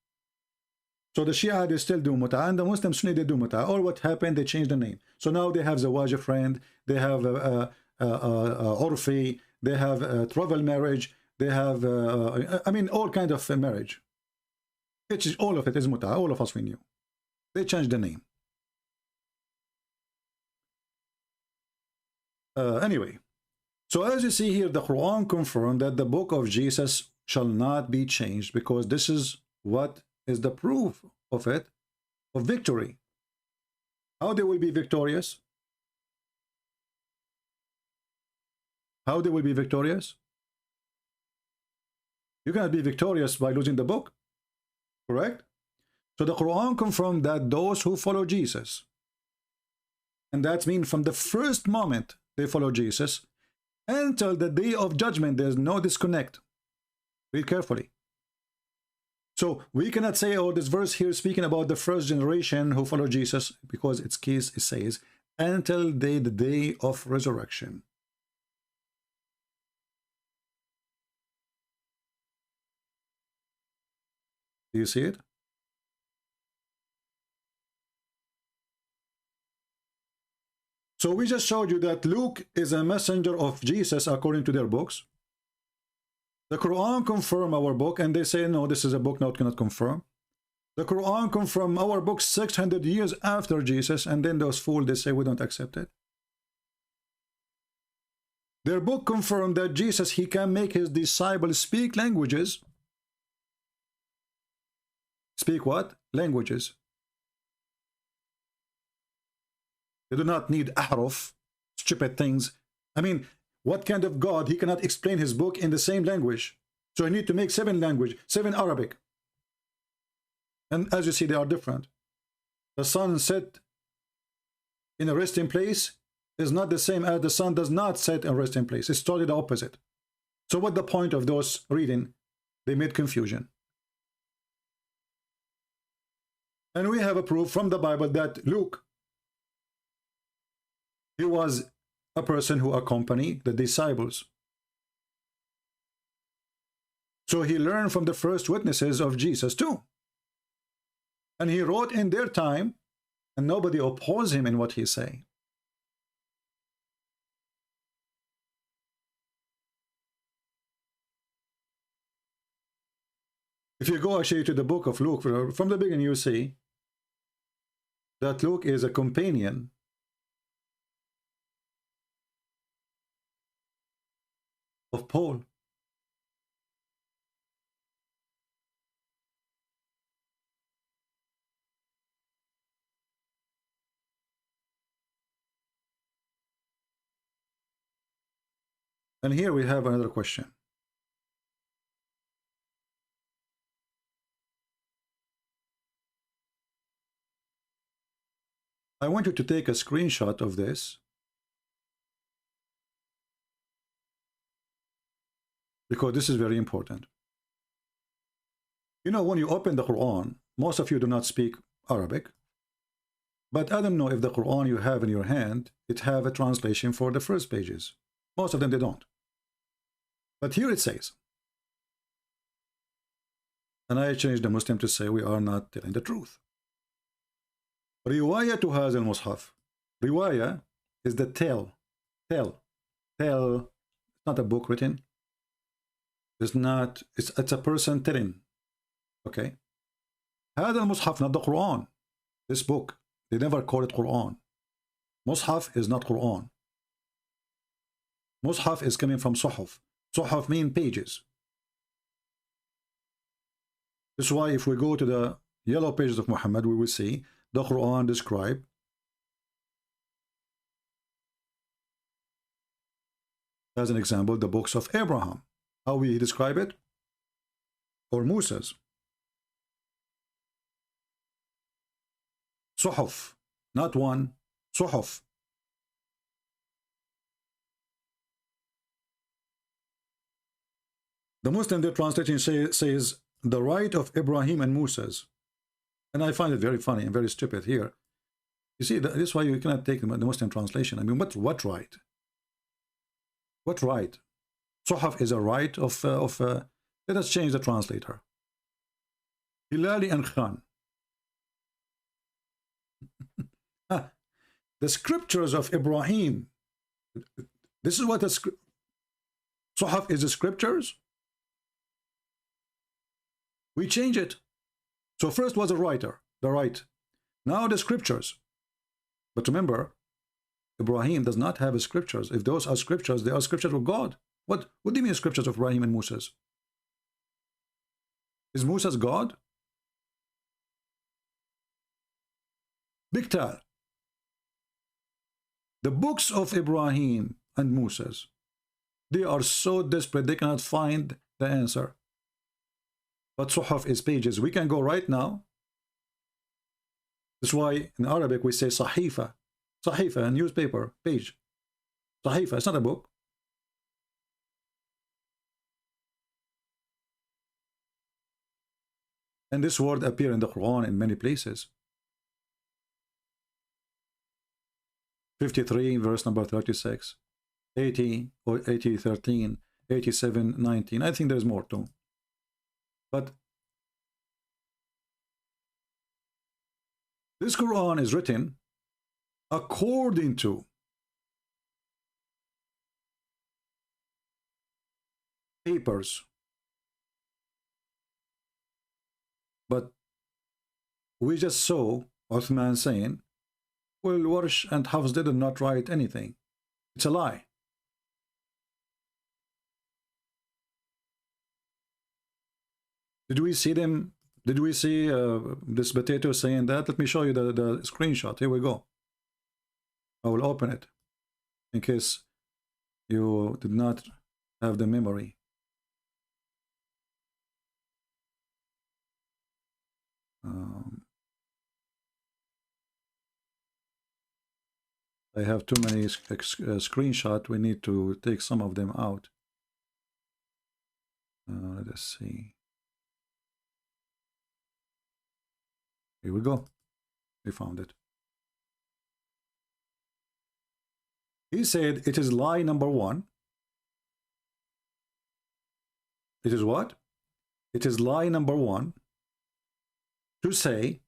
So the Shia they still do mut'ah, and the Muslim Sunni they do mut'ah. Or what happened? They changed the name. So now they have zawaj friend, they have urfi, they have travel marriage, they have I mean all kind of marriage. All of it is mut'ah. All of us we knew. They changed the name. Anyway. So as you see here, the Quran confirmed that the book of Jesus shall not be changed because this is what is the proof of it, of victory. How they will be victorious? How they will be victorious? You cannot be victorious by losing the book, correct? So the Quran confirmed that those who follow Jesus, and that means from the first moment they follow Jesus, until the day of judgment, there's no disconnect. Read carefully. So we cannot say, oh, this verse here is speaking about the first generation who follow Jesus, because its case it says, until the day of resurrection. Do you see it? So we just showed you that Luke is a messenger of Jesus according to their books. The Quran confirm our book, and they say, no, this is a book now cannot confirm. The Quran confirm our book 600 years after Jesus, and then those fools, they say we don't accept it. Their book confirmed that Jesus, he can make his disciples speak languages. Speak what? Languages. They do not need ahruf, stupid things. I mean, what kind of God? He cannot explain his book in the same language. So he need to make 7 languages, 7 Arabic. And as you see, they are different. The sun set in a resting place is not the same as the sun does not set in a resting place. It's totally the opposite. So what the point of those reading? They made confusion. And we have a proof from the Bible that Luke, he was a person who accompanied the disciples. So he learned from the first witnesses of Jesus too. And he wrote in their time, and nobody opposed him in what he say. If you go actually to the book of Luke, from the beginning you see that Luke is a companion of Paul. And here we have another question. I want you to take a screenshot of this because this is very important. You know, when you open the Quran, most of you do not speak Arabic, but I don't know if the Quran you have in your hand, it have a translation for the first pages. Most of them, they don't. But here it says, and I changed the Muslim to say we are not telling the truth. Riwayah to هذا المصحف. Riwayah is the tell. It's not a book written. It's not, it's a person telling. Okay. هذا المصحف, not the Quran. This book, they never call it Quran. Mus'haf is not Quran. Mus'haf is coming from Suhuf. Suhuf mean pages. This is why if we go to the yellow pages of Muhammad, we will see the Quran described as an example the books of Abraham. How we describe it? Or Moses. Suhuf, not one, Suhuf. The Muslim, their translation says the right of Ibrahim and Moses. And I find it very funny and very stupid here. You see, this is why you cannot take the Muslim translation. I mean, what right? What right? Suhaf is a right of let us change the translator. Hilali and Khan. The scriptures of Ibrahim. This is what the Suhaf is, the scriptures. We change it. So first was the writer, the right. Now the scriptures. But remember, Ibrahim does not have scriptures. If those are scriptures, they are scriptures of God. What do you mean scriptures of Ibrahim and Moses? Is Moses God? Biktal. The books of Ibrahim and Moses, they are so desperate they cannot find the answer. But Suhaf is pages. We can go right now. That's why in Arabic we say Sahifa. Sahifa, a newspaper, page. Sahifa, it's not a book. And this word appears in the Quran in many places. 53, verse number 36. 80, or 80, 13. 87, 19. I think there's more too. But this Quran is written according to papers. But we just saw Uthman saying, well, Warsh and Hafs did not write anything. It's a lie. Did we see them? Did we see this potato saying that? Let me show you the screenshot. Here we go. I will open it in case you did not have the memory. I have too many screenshots. We need to take some of them out. Let us see. Here we go. We found it. He said it is lie number 1. It is what? it is lie number one to say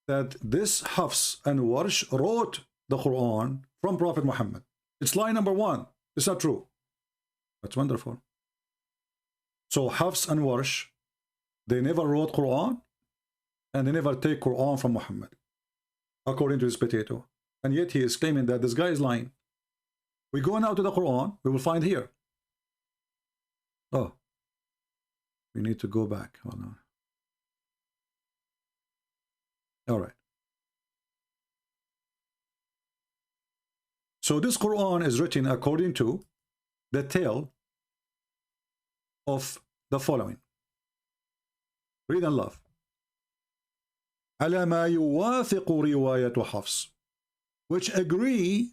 that this Hafs and Warsh wrote the Quran from Prophet Muhammad. It's lie number one. It's not true. That's wonderful. So Hafs and Warsh, they never wrote Quran, and they never take Quran from Muhammad, according to this potato. And yet he is claiming that this guy is lying. We go now to the Quran, we will find here. Oh, we need to go back. Hold on. All right. So this Quran is written according to the tale of the following. Read and love. على ما يوافق رواية حفص, which agree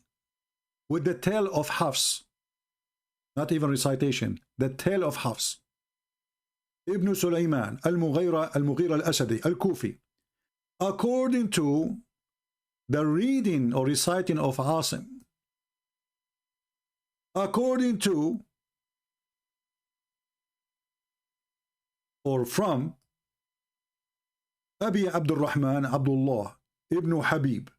with the tale of Hafs, not even recitation, the tale of Hafs. Ibn Sulaiman al-Mughira al-Asadi al-Kufi, according to the reading or reciting of Asim, according to or from Abi Abdul Rahman Abdullah ibn Habib,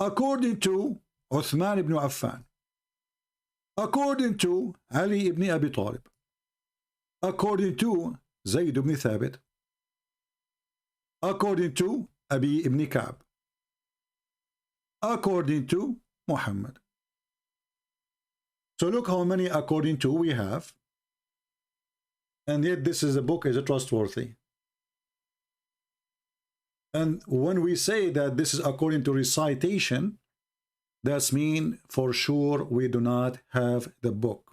according to Uthman ibn Affan, according to Ali ibn Abi Talib, according to Zayd ibn Thabit, according to Abi ibn Ka'b, according to Muhammad. So look how many according to we have. And yet this is a book is trustworthy. And when we say that this is according to recitation, that's mean for sure we do not have the book.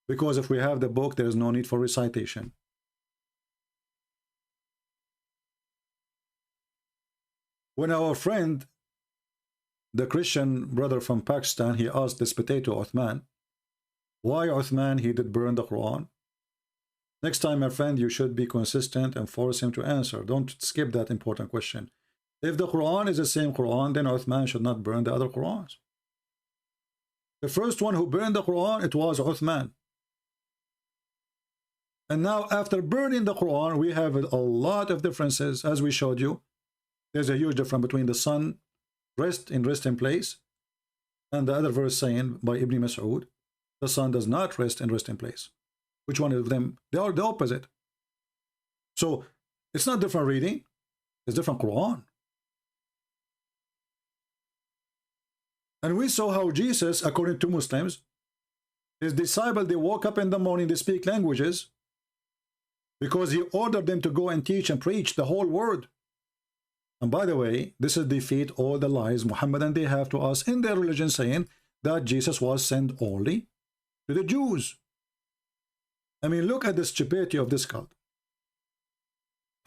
Because if we have the book, there is no need for recitation. When our friend, the Christian brother from Pakistan, he asked this potato Uthman, why Uthman he did burn the Quran? Next time, my friend, you should be consistent and force him to answer. Don't skip that important question. If the Quran is the same Quran, then Uthman should not burn the other Qurans. The first one who burned the Quran, it was Uthman. And now after burning the Quran, we have a lot of differences, as we showed you. There's a huge difference between the sun rest in place, and the other verse saying by Ibn Mas'ud, the sun does not rest in place. Which one of them? They are the opposite. So it's not different reading, it's different Quran. And we saw how Jesus, according to Muslims, his disciples, they woke up in the morning, they speak languages, because he ordered them to go and teach and preach the whole word. And by the way, this is defeat all the lies Muhammad and they have to us in their religion, saying that Jesus was sent only to the Jews. I mean, look at the stupidity of this cult.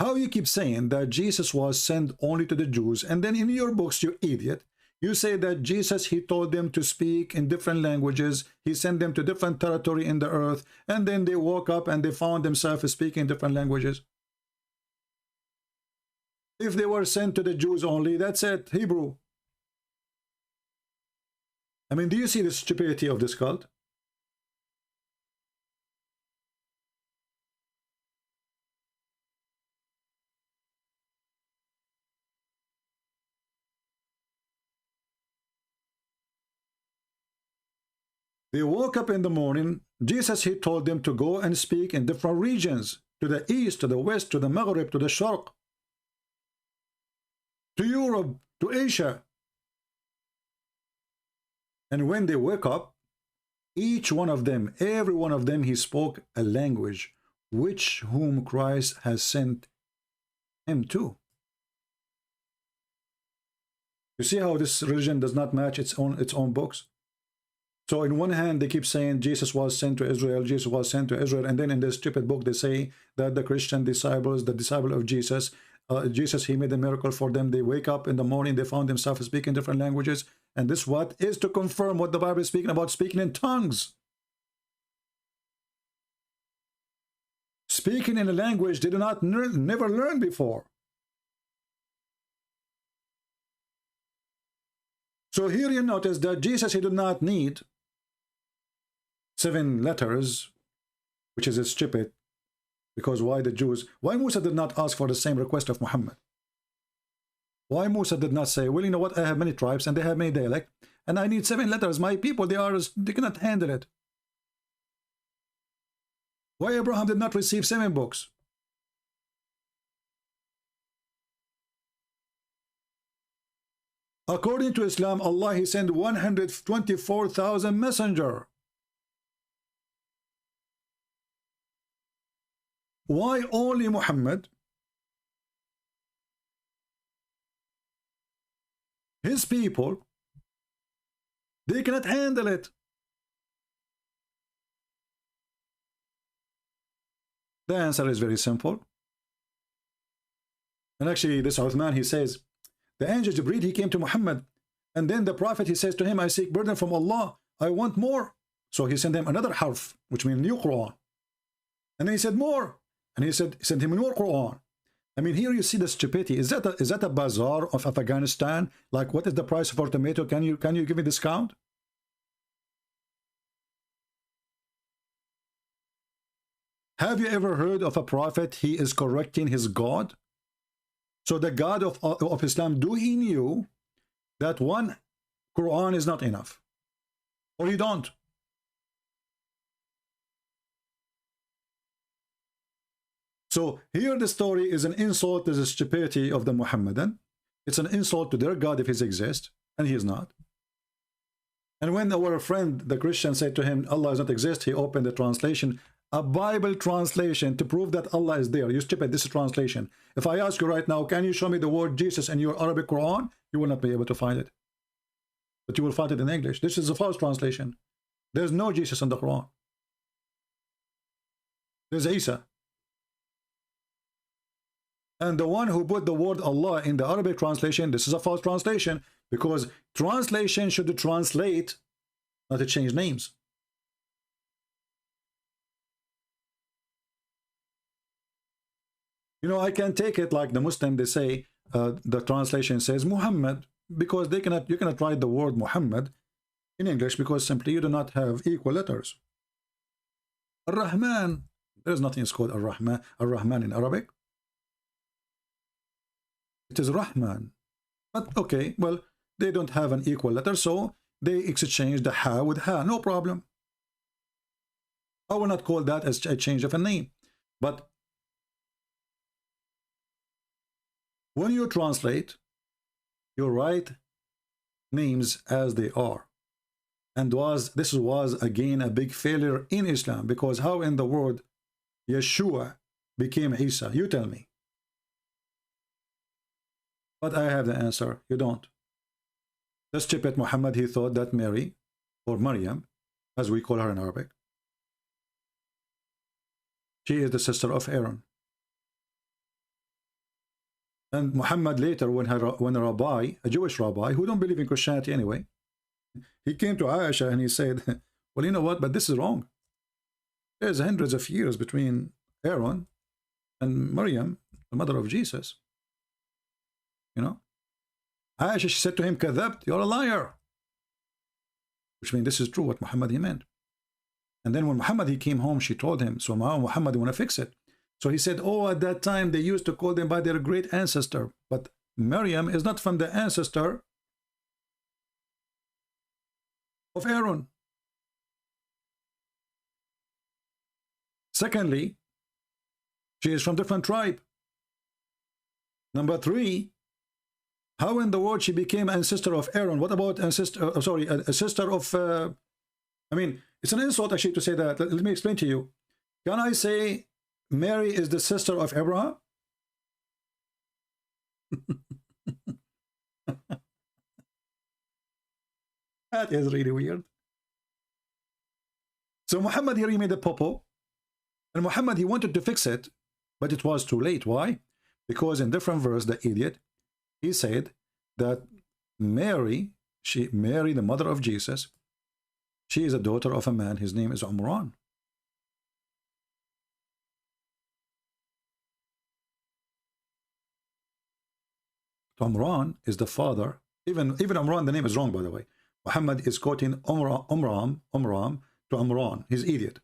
How you keep saying that Jesus was sent only to the Jews, and then in your books, you idiot, you say that Jesus, he told them to speak in different languages, he sent them to different territory in the earth, and then they woke up and they found themselves speaking different languages. If they were sent to the Jews only, that's it, Hebrew. I mean, do you see the stupidity of this cult? They woke up in the morning. Jesus, he told them to go and speak in different regions, to the east, to the west, to the Maghrib, to the Sharq, to Europe, to Asia. And when they wake up, each one of them, every one of them, he spoke a language which whom Christ has sent him to. You see how this religion does not match its own books? So in one hand, they keep saying Jesus was sent to Israel, Jesus was sent to Israel, and then in this stupid book, they say that the Christian disciples, the disciple of Jesus, Jesus, he made a miracle for them. They wake up in the morning, they found themselves speaking different languages, and this what is to confirm what the Bible is speaking about, speaking in tongues. Speaking in a language they do not never learn before. So here you notice that Jesus, he did not need 7 letters, which is stupid, because why Musa did not ask for the same request of Muhammad? Why Musa did not say, well, you know what, I have many tribes and they have many dialects, and I need 7 letters. My people, they cannot handle it. Why Abraham did not receive 7 books? According to Islam, Allah, He sent 124,000 messengers. Why only Muhammad? His people, they cannot handle it. The answer is very simple. And actually, this Uthman, he says, the angel Jibreel, he came to Muhammad, and then the Prophet, he says to him, I seek burden from Allah, I want more. So he sent him another harf, which means new Quran. And then he said more. And he said, send him more Quran. I mean, here you see the stupidity. Is that a bazaar of Afghanistan? Like, what is the price for tomato? Can you give me discount? Have you ever heard of a prophet, he is correcting his God? So the God of Islam, do he knew that one Quran is not enough? Or he don't? So here the story is an insult to the stupidity of the Muhammadan. It's an insult to their God if he exists, and he is not. And when our friend, the Christian, said to him, Allah does not exist, he opened the translation, a Bible translation, to prove that Allah is there. You stupid, this is translation. If I ask you right now, can you show me the word Jesus in your Arabic Quran? You will not be able to find it. But you will find it in English. This is a false translation. There's no Jesus in the Quran. There's Isa. And the one who put the word Allah in the Arabic translation, this is a false translation, because translation should translate, not to change names. You know, I can take it like the Muslim, they say, the translation says Muhammad, because you cannot write the word Muhammad in English, because simply you do not have equal letters. Ar-Rahman, there's nothing called Ar-Rahman in Arabic. It is Rahman. But okay, well, they don't have an equal letter, so they exchange the ha with ha, no problem. I will not call that as a change of a name. But when you translate, you write names as they are. And this was again a big failure in Islam, because how in the world Yeshua became Isa? You tell me. But I have the answer. You don't. The stupid Muhammad, he thought that Mary, or Maryam, as we call her in Arabic, she is the sister of Aaron. And Muhammad later, when a rabbi, a Jewish rabbi, who don't believe in Christianity anyway, he came to Aisha and he said, well, you know what, but this is wrong. There's hundreds of years between Aaron and Maryam, the mother of Jesus. You know, Aisha, she said to him, Kadhabt, you're a liar. Which means this is true what Muhammad he meant. And then when Muhammad he came home, she told him, so now Muhammad want to fix it. So he said, oh, at that time they used to call them by their great ancestor. But Maryam is not from the ancestor of Aaron. Secondly, she is from different tribe. Number 3, how in the world she became ancestor of Aaron? What about a sister of, I mean, it's an insult actually to say that. Let me explain to you. Can I say Mary is the sister of Abraham? That is really weird. So Muhammad here, he made a popo, and Muhammad, he wanted to fix it, but it was too late. Why? Because in different verse, the idiot, he said that Mary, Mary, the mother of Jesus, she is a daughter of a man, his name is Umran. Umran is the father, even Umran, the name is wrong, by the way. Muhammad is quoting Umram, to Imran. He's idiot.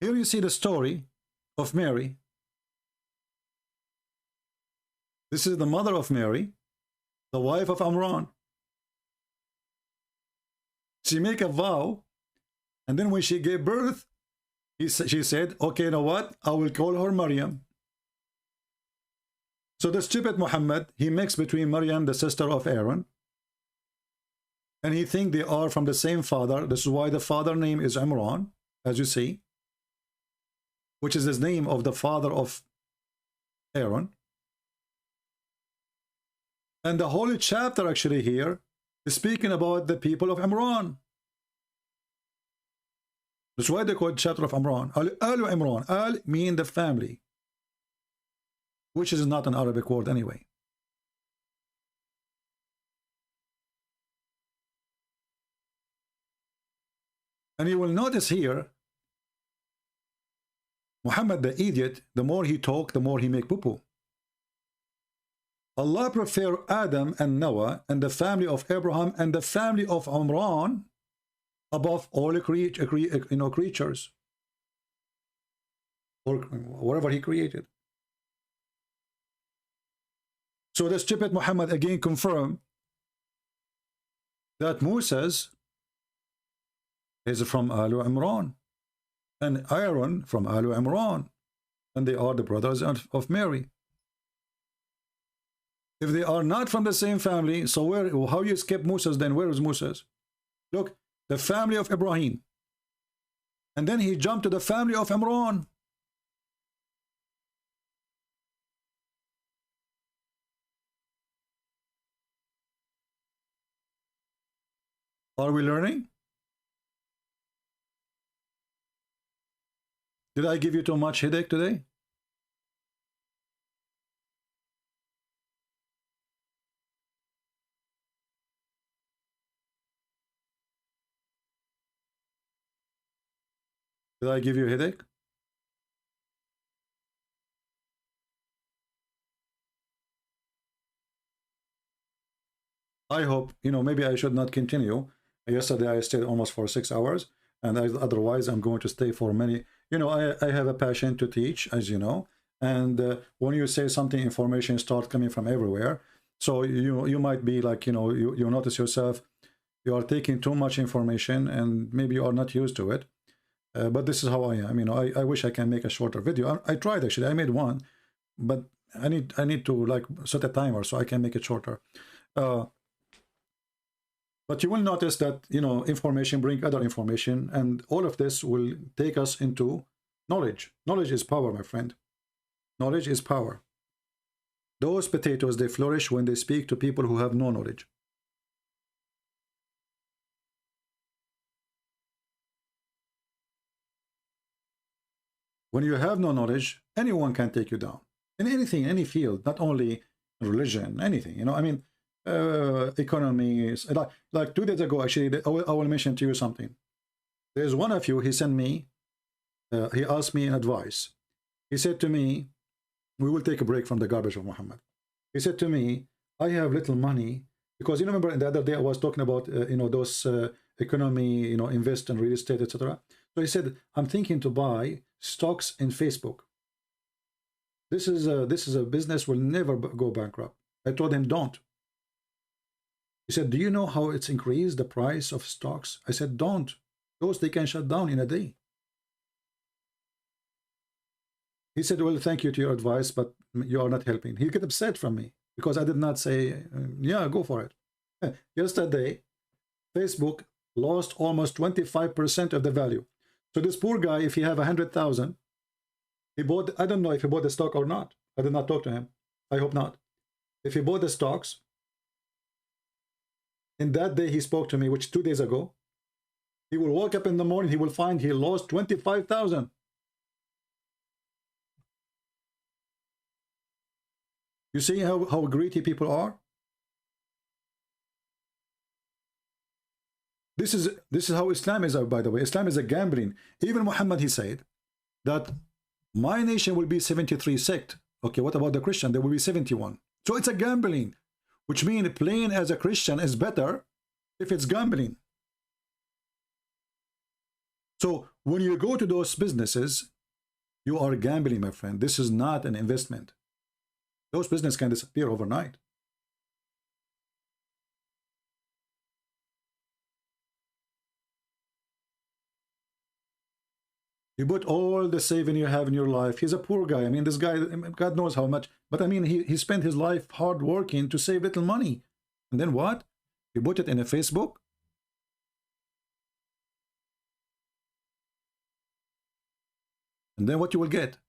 Here you see the story of Mary. This is the mother of Mary, the wife of Imran. She make a vow, and then when she gave birth, she said, okay, you know what? I will call her Maryam. So the stupid Muhammad, he mixed between Maryam, the sister of Aaron, and he think they are from the same father. This is why the father name is Imran, as you see, which is the name of the father of Aaron. And the holy chapter actually here is speaking about the people of Imran. That's why they call it chapter of Imran. Al Imran. Al mean the family, which is not an Arabic word anyway. And you will notice here, Muhammad the idiot, the more he talk, the more he make poo-poo. Allah prefer Adam and Noah and the family of Abraham and the family of Imran above all creatures or whatever he created. So the stupid Muhammad again confirmed that Moses is from Alu Imran and Aaron from Alu Imran, and they are the brothers of Mary. If they are not from the same family, so how you skip Moses then? Where is Moses? Look, the family of Ibrahim, and then he jumped to the family of Imran. Are we learning? Did I give you too much headache today? Did I give you a headache? I hope, maybe I should not continue. Yesterday I stayed almost for 6 hours, and otherwise I'm going to stay for many. I have a passion to teach, as you know, and when you say something, information start coming from everywhere. So you might be like, you notice yourself, you are taking too much information, and maybe you are not used to it. But this is how I am. I wish I can make a shorter video. I tried actually. I made one, but I need to like set a timer so I can make it shorter. But you will notice that information bring other information, and all of this will take us into knowledge. Knowledge is power, my friend. Knowledge is power. Those potatoes, they flourish when they speak to people who have no knowledge. When you have no knowledge, anyone can take you down in anything, any field, not only religion, anything. Economy. Like 2 days ago, actually, I will mention to you something. There's one of you, he sent me, he asked me an advice. He said to me, we will take a break from the garbage of Muhammad. He said to me, I have little money, because remember the other day I was talking about, those economy, invest in real estate, etc. So he said, I'm thinking to buy stocks in Facebook. This is a business will never go bankrupt. I told him, don't. He said, do you know how it's increased the price of stocks? I said, don't. Those they can shut down in a day. He said, well, thank you to your advice, but you are not helping. He get upset from me because I did not say, yeah, go for it. Yesterday, Facebook lost almost 25% of the value. So this poor guy, if he have 100,000, he bought, I don't know if he bought the stock or not. I did not talk to him. I hope not. If he bought the stocks, in that day he spoke to me, which 2 days ago, he will wake up in the morning, he will find he lost 25,000. You see how greedy people are? This is how Islam is, by the way. Islam is a gambling. Even Muhammad, he said that My nation will be 73 sect. Okay, what about the Christian? There will be 71. So it's a gambling, which means playing as a Christian is better if it's gambling. So when you go to those businesses, you are gambling, my friend. This is not an investment. Those businesses can disappear overnight. You put all the saving you have in your life. He's a poor guy. I mean, this guy, God knows how much. But I mean, he spent his life hard working to save little money. And then what? You put it in a Facebook? And then what you will get?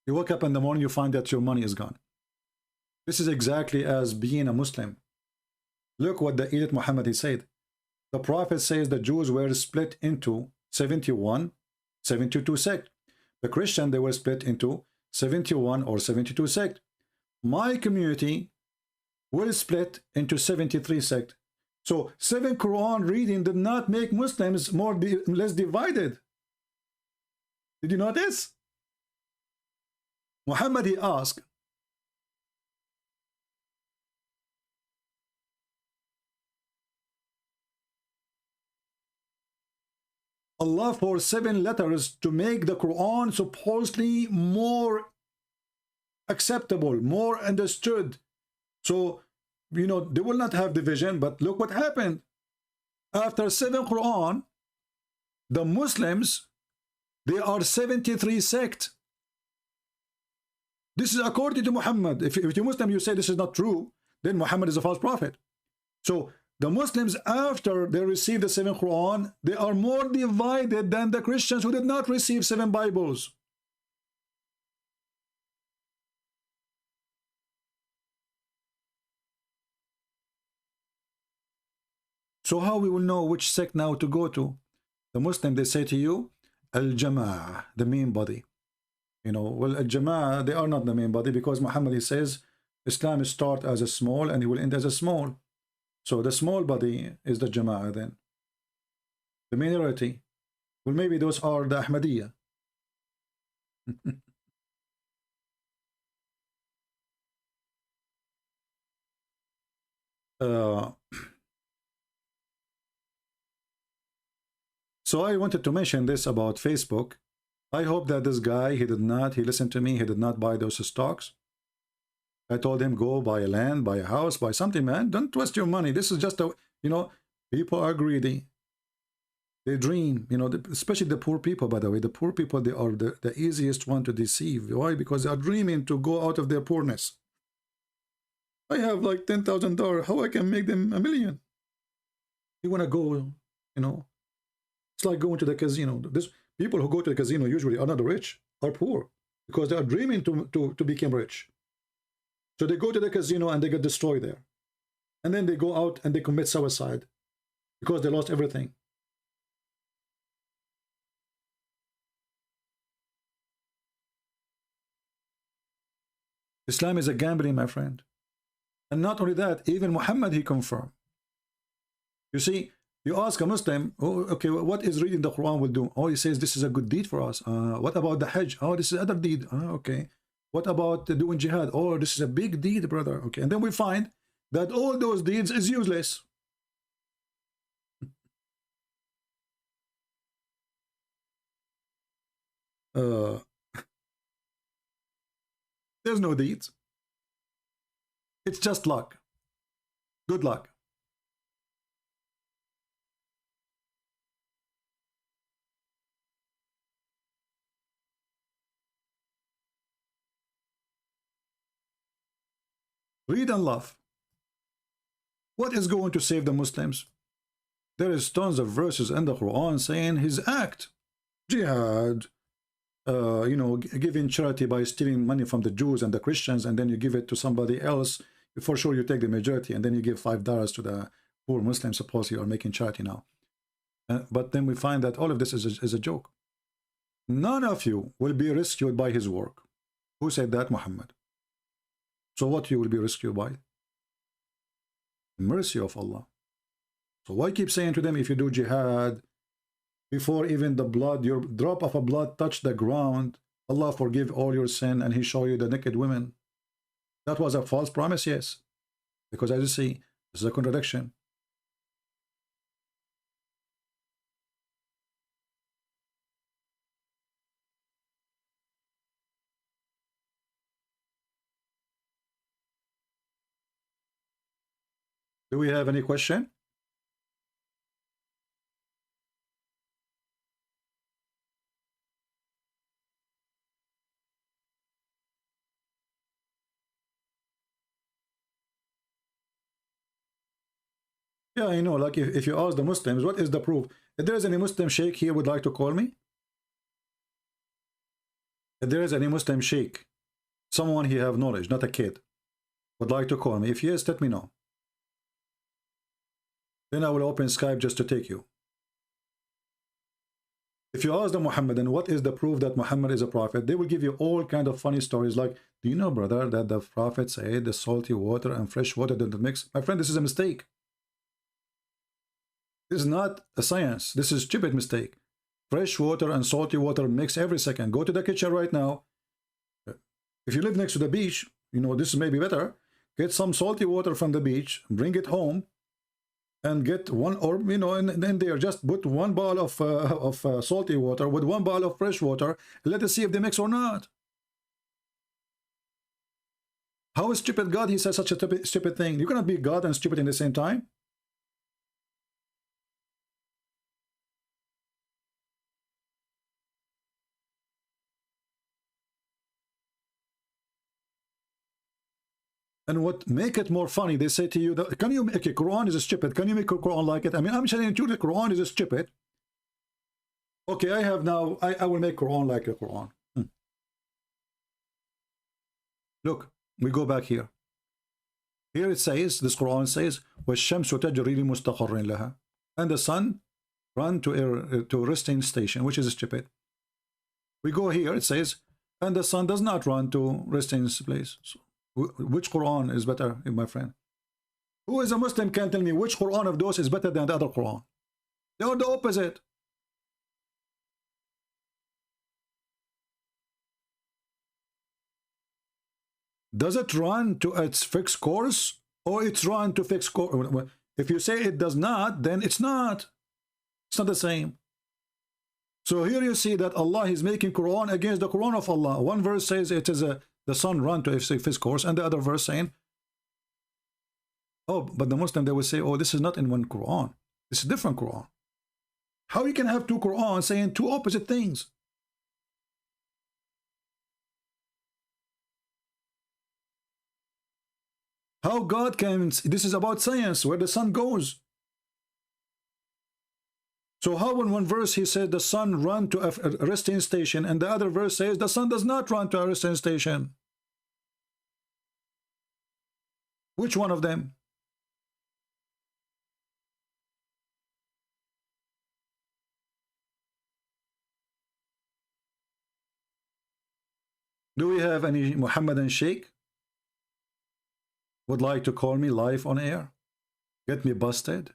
You wake up in the morning, you find that your money is gone. This is exactly as being a Muslim. Look what the Elite Muhammad he said. The Prophet says the Jews were split into 71, 72 sect. The Christian, they were split into 71 or 72 sect. My community will split into 73 sect. So 7 Quran reading did not make Muslims less divided. Did you notice? Muhammad, he asked, Allah for 7 letters to make the Quran supposedly more acceptable, more understood. So, you know, they will not have division, but look what happened. After 7 Quran, the Muslims, they are 73 sect. This is according to Muhammad. If you're Muslim, you say this is not true, then Muhammad is a false prophet. So the Muslims, after they receive the 7 Quran, they are more divided than the Christians who did not receive 7 Bibles. So how we will know which sect now to go to? The Muslim, they say to you, Al-Jama'ah, the main body. You know, well, Al-Jama'ah, they are not the main body because Muhammad, he says, Islam start as a small and he will end as a small. So the small body is the Jama'ah then. The minority, well, maybe those are the Ahmadiyya. So I wanted to mention this about Facebook. I hope that this guy, he listened to me, he did not buy those stocks. I told him, go buy a land, buy a house, buy something, man. Don't twist your money. This is just a, you know, people are greedy. They dream, you know, especially the poor people, by the way. The poor people, they are the easiest one to deceive. Why? Because they are dreaming to go out of their poorness. I have like $10,000. How I can make them $1 million? You want to go, you know, it's like going to the casino. This people who go to the casino usually are not rich, are poor, because they are dreaming to become rich. So they go to the casino and they get destroyed there. And then they go out and they commit suicide because they lost everything. Islam is a gambling, my friend. And not only that, even Muhammad, he confirmed. You see, you ask a Muslim, oh, okay, what is reading the Quran will do? Oh, he says this is a good deed for us. What about the Hajj? Oh, this is another deed. Okay. What about doing jihad? Oh, this is a big deed, brother. Okay. And then we find that all those deeds is useless. There's no deeds. It's just luck. Good luck. Read and laugh. What is going to save the Muslims? There is tons of verses in the Quran saying his act. Jihad, you know, giving charity by stealing money from the Jews and the Christians, and then you give it to somebody else. For sure, you take the majority, and then you give $5 to the poor Muslims. Suppose you are making charity now. But then we find that all of this is a joke. None of you will be rescued by his work. Who said that? Muhammad. So what you will be rescued by? The mercy of Allah. So why keep saying to them, if you do jihad, before even the blood, your drop of a blood touched the ground, Allah forgive all your sin and he show you the naked women. That was a false promise, yes. Because as you see, this is a contradiction. Do we have any question? Yeah, I know. Like if you ask the Muslims, what is the proof? If there is any Muslim sheikh here would like to call me? If there is any Muslim sheikh, someone he have knowledge, not a kid, would like to call me. If yes, let me know. Then I will open Skype just to take you. If you ask the Muhammadan, what is the proof that Muhammad is a prophet? They will give you all kind of funny stories like, do you know, brother, that the prophet said the salty water and fresh water didn't mix? My friend, this is a mistake. This is not a science. This is a stupid mistake. Fresh water and salty water mix every second. Go to the kitchen right now. If you live next to the beach, you know, this may be better. Get some salty water from the beach, bring it home, and get one, or you know, and then there just put one bottle of salty water with one bottle of fresh water. And let us see if they mix or not. How is stupid God? He says such a stupid thing. You cannot be God and stupid in the same time. And what make it more funny, they say to you, that, can you make a Quran is stupid? Can you make a Quran like it? I mean, I'm telling you the Quran is stupid. Okay, I have now, I will make Quran like the Quran. Look, we go back here. Here it says, this Quran says, وَالشَّمْسُ تَجْرِي لِمُسْتَقَرٍ لَهَا. And the sun run to a resting station, which is stupid. We go here, it says, and the sun does not run to resting place. So, which Quran is better, my friend? Who is a Muslim can tell me which Quran of those is better than the other Quran? They are the opposite. Does it run to its fixed course or it's run to fixed course? If you say it does not, then it's not. It's not the same. So here you see that Allah is making Quran against the Quran of Allah. One verse says it is the sun run to its fixed course, and the other verse saying, oh, but the Muslim, they will say, oh, this is not in one Quran. This is different Quran. How you can have two Qur'ans saying two opposite things? How God can, this is about science, where the sun goes. So how in one verse he said the sun run to a resting station, and the other verse says the sun does not run to a resting station? Which one of them? Do we have any Muhammadan Sheikh would like to call me live on air? Get me busted?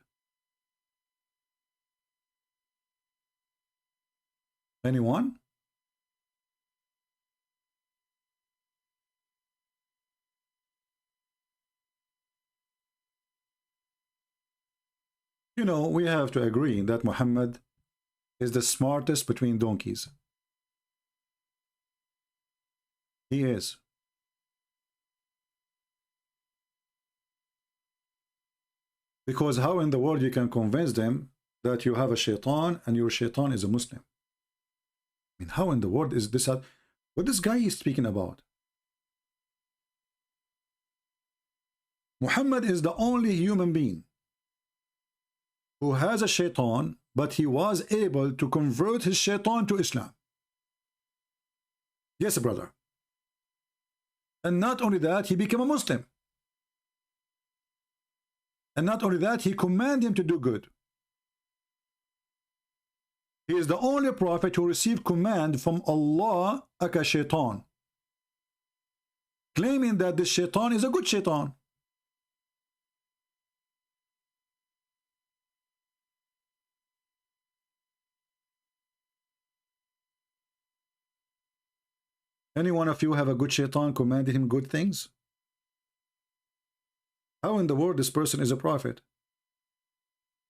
Anyone? You know, we have to agree that Muhammad is the smartest between donkeys. He is. Because how in the world you can convince them that you have a shaitan and your shaitan is a Muslim? I mean, how in the world is this? What this guy is speaking about? Muhammad is the only human being who has a shaitan, but he was able to convert his shaitan to Islam. Yes, brother. And not only that, he became a Muslim. And not only that, he commanded him to do good. He is the only prophet who received command from Allah like a shaitan, claiming that this shaitan is a good shaitan. Any one of you have a good shaitan commanded him good things? How in the world this person is a prophet?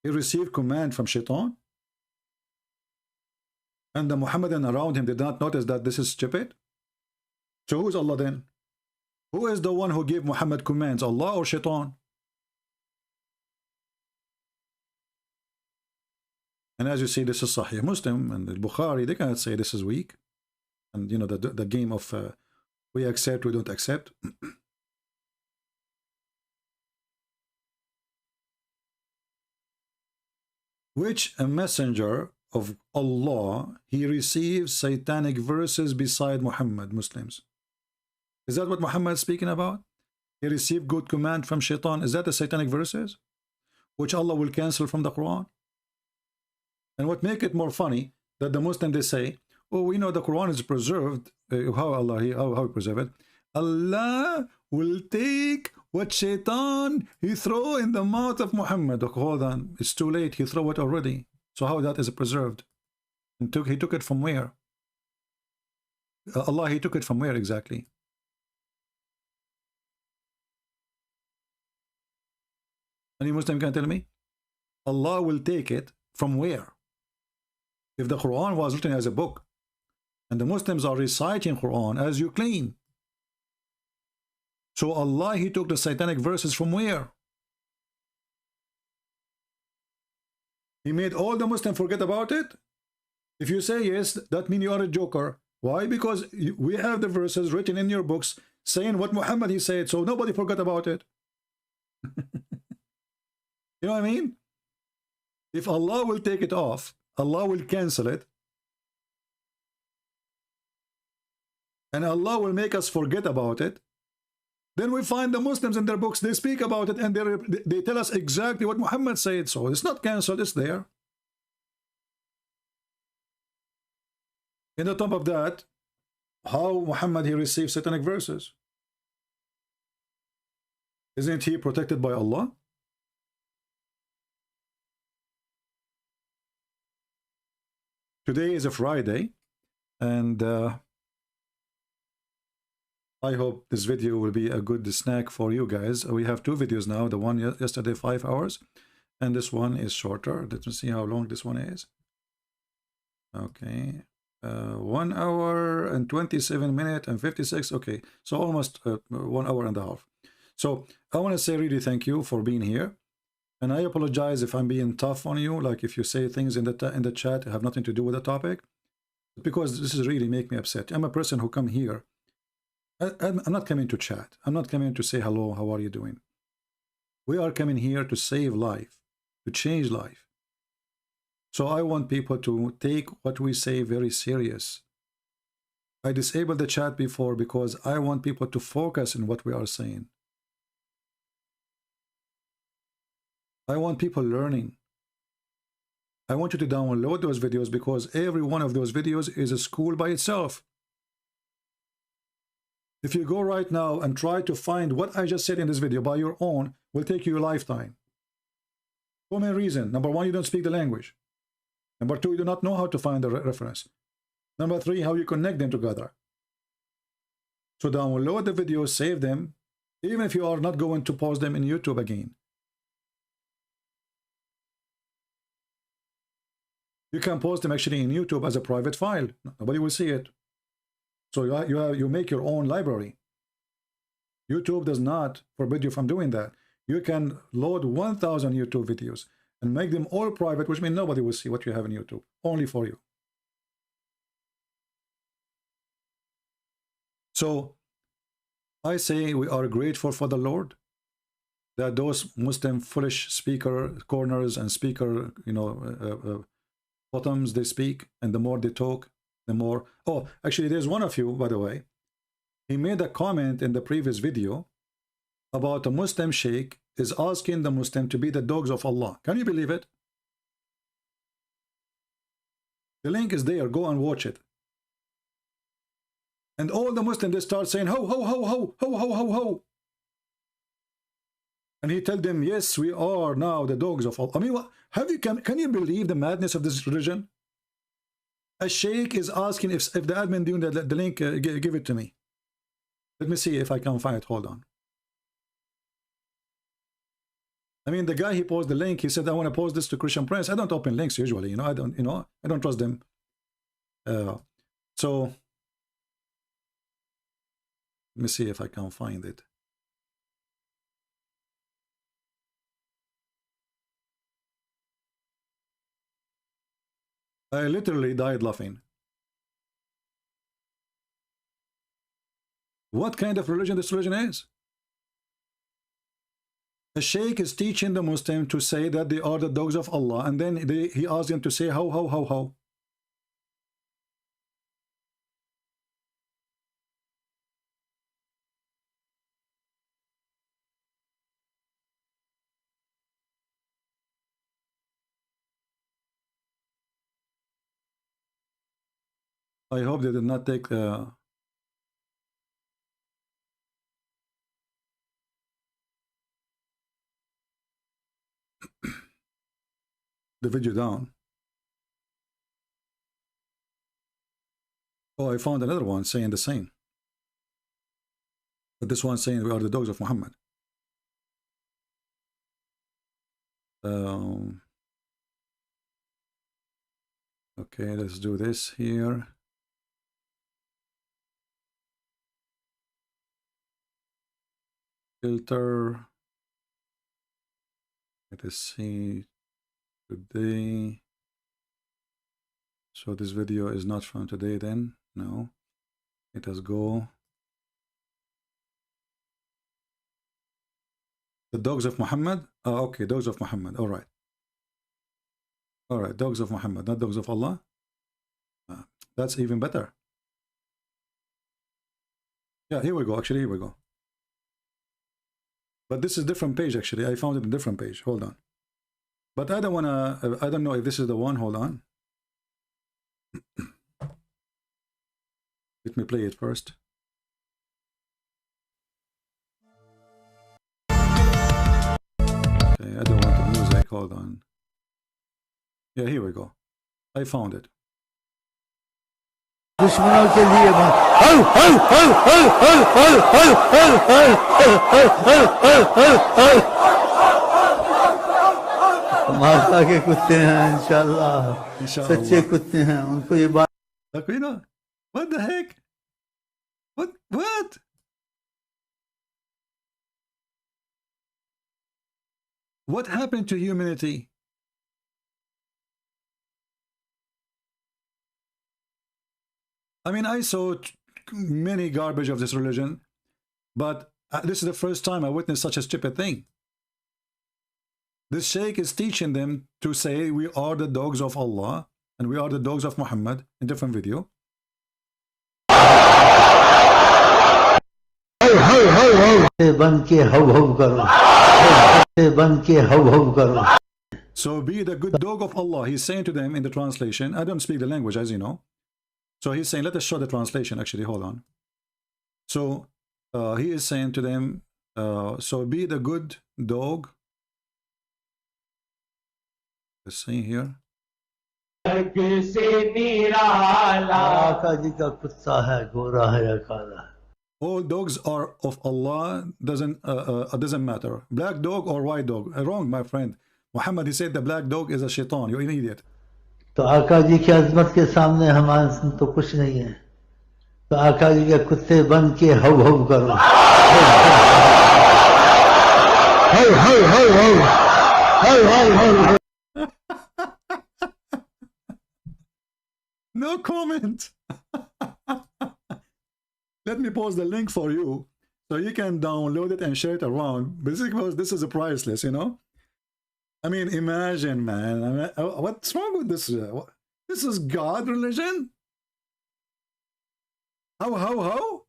He received command from shaitan? And the Muhammadan around him did not notice that this is stupid? So who's Allah then? Who is the one who gave Muhammad commands, Allah or shaitan? And as you see, this is Sahih Muslim and the Bukhari. They cannot say this is weak. And you know, the game of we accept, we don't accept. Which a messenger of Allah, he receives satanic verses beside Muhammad, Muslims. Is that what Muhammad is speaking about? He received good command from shaitan. Is that the satanic verses? Which Allah will cancel from the Quran? And what make it more funny, that the Muslim, they say, oh, we know the Quran is preserved. How he preserve it? Allah will take what shaitan he throw in the mouth of Muhammad. Okay, hold on, it's too late, he throw it already. So how that is preserved? And he took it from where? Allah, he took it from where exactly? Any Muslim can tell me? Allah will take it from where? If the Quran was written as a book, and the Muslims are reciting Quran as you claim, so Allah, he took the satanic verses from where? He made all the Muslims forget about it? If you say yes, that means you are a joker. Why? Because we have the verses written in your books saying what Muhammad he said, so nobody forgot about it. You know what I mean? If Allah will take it off, Allah will cancel it, and Allah will make us forget about it, then we find the Muslims in their books, they speak about it, and they tell us exactly what Muhammad said. So it's not cancelled, it's there. In the top of that, how Muhammad he received satanic verses? Isn't he protected by Allah? Today is a Friday, and I hope this video will be a good snack for you guys. We have two videos now. The one yesterday, 5 hours, and this one is shorter. Let me see how long this one is. Okay, 1 hour and 27 minutes and 56. Okay, so almost 1 hour and a half. So I want to say really thank you for being here. And I apologize if I'm being tough on you, like if you say things in the chat that have nothing to do with the topic, because this is really make me upset. I'm a person who come here. I'm not coming to chat. I'm not coming to say hello, how are you doing? We are coming here to save life, to change life. So I want people to take what we say very serious. I disabled the chat before because I want people to focus on what we are saying. I want people learning. I want you to download those videos because every one of those videos is a school by itself. If you go right now and try to find what I just said in this video by your own, will take you a lifetime. For many reasons. Number one, you don't speak the language. Number two, you do not know how to find the reference. Number three, how you connect them together. So download the videos, save them, even if you are not going to post them in YouTube again. You can post them actually in YouTube as a private file. Nobody will see it. So you make your own library. YouTube does not forbid you from doing that. You can load 1,000 YouTube videos and make them all private, which means nobody will see what you have in YouTube. Only for you. So I say we are grateful for the Lord that those Muslim foolish speaker corners and speaker, bottoms, they speak, and the more they talk, the more. Oh, actually, there's one of you, by the way. He made a comment in the previous video about a Muslim sheikh is asking the Muslim to be the dogs of Allah. Can you believe it? The link is there. Go and watch it. And all the Muslims, they start saying, ho, ho, ho, ho, ho, ho, ho, ho. And he told them, yes, we are now the dogs of Allah. I mean, can you believe the madness of this religion? A sheikh is asking if the admin doing the link, give it to me. Let me see if I can find it. Hold on. I mean, the guy, he posted the link. He said, I want to post this to Christian Prince. I don't open links usually, you know. I don't trust them. So let me see if I can find it. I literally died laughing. What kind of religion this religion is? A sheikh is teaching the Muslim to say that they are the dogs of Allah, and then he asks them to say how. I hope they did not take the video down. Oh, I found another one saying the same. But this one saying we are the dogs of Muhammad. Okay, let's do this here. Filter. Let us see today. So this video is not from today then. No. Let us go. The dogs of Muhammad. Oh, okay, dogs of Muhammad. All right. All right, dogs of Muhammad, not dogs of Allah. That's even better. Yeah, here we go. Actually, here we go. But this is a different page, actually. I found it a different page. Hold on. But I don't want to, I don't know if this is the one. Hold on. Let me play it first. Okay, I don't want the music. Hold on. Yeah, here we go. I found it. दुश्मनों के लिए माता के कुत्ते हैं इंशाल्लाह सच्चे कुत्ते हैं उनको ये बात What the heck? What? What happened to humanity? I mean, I saw many garbage of this religion, but this is the first time I witnessed such a stupid thing. This sheikh is teaching them to say we are the dogs of Allah and we are the dogs of Muhammad in different video. So be the good dog of Allah. He's saying to them in the translation. I don't speak the language, as you know. So he's saying, let us show the translation. Actually, hold on. So he is saying to them, so be the good dog. Let's see here. All dogs are of Allah. Doesn't matter. Black dog or white dog. Wrong, my friend. Muhammad, he said the black dog is a shaitan. You're an idiot. तो आका जी की अजमत के सामने हमारे तो कुछ नहीं है तो आका जी के कुत्ते बन के हव हव करो हव हव हव हव हव हव No comment. Let me post the link for you so you can download it and share it around. Basically, because this is a priceless, you know. I mean, imagine, man. I mean, what's wrong with this? This is God religion? How?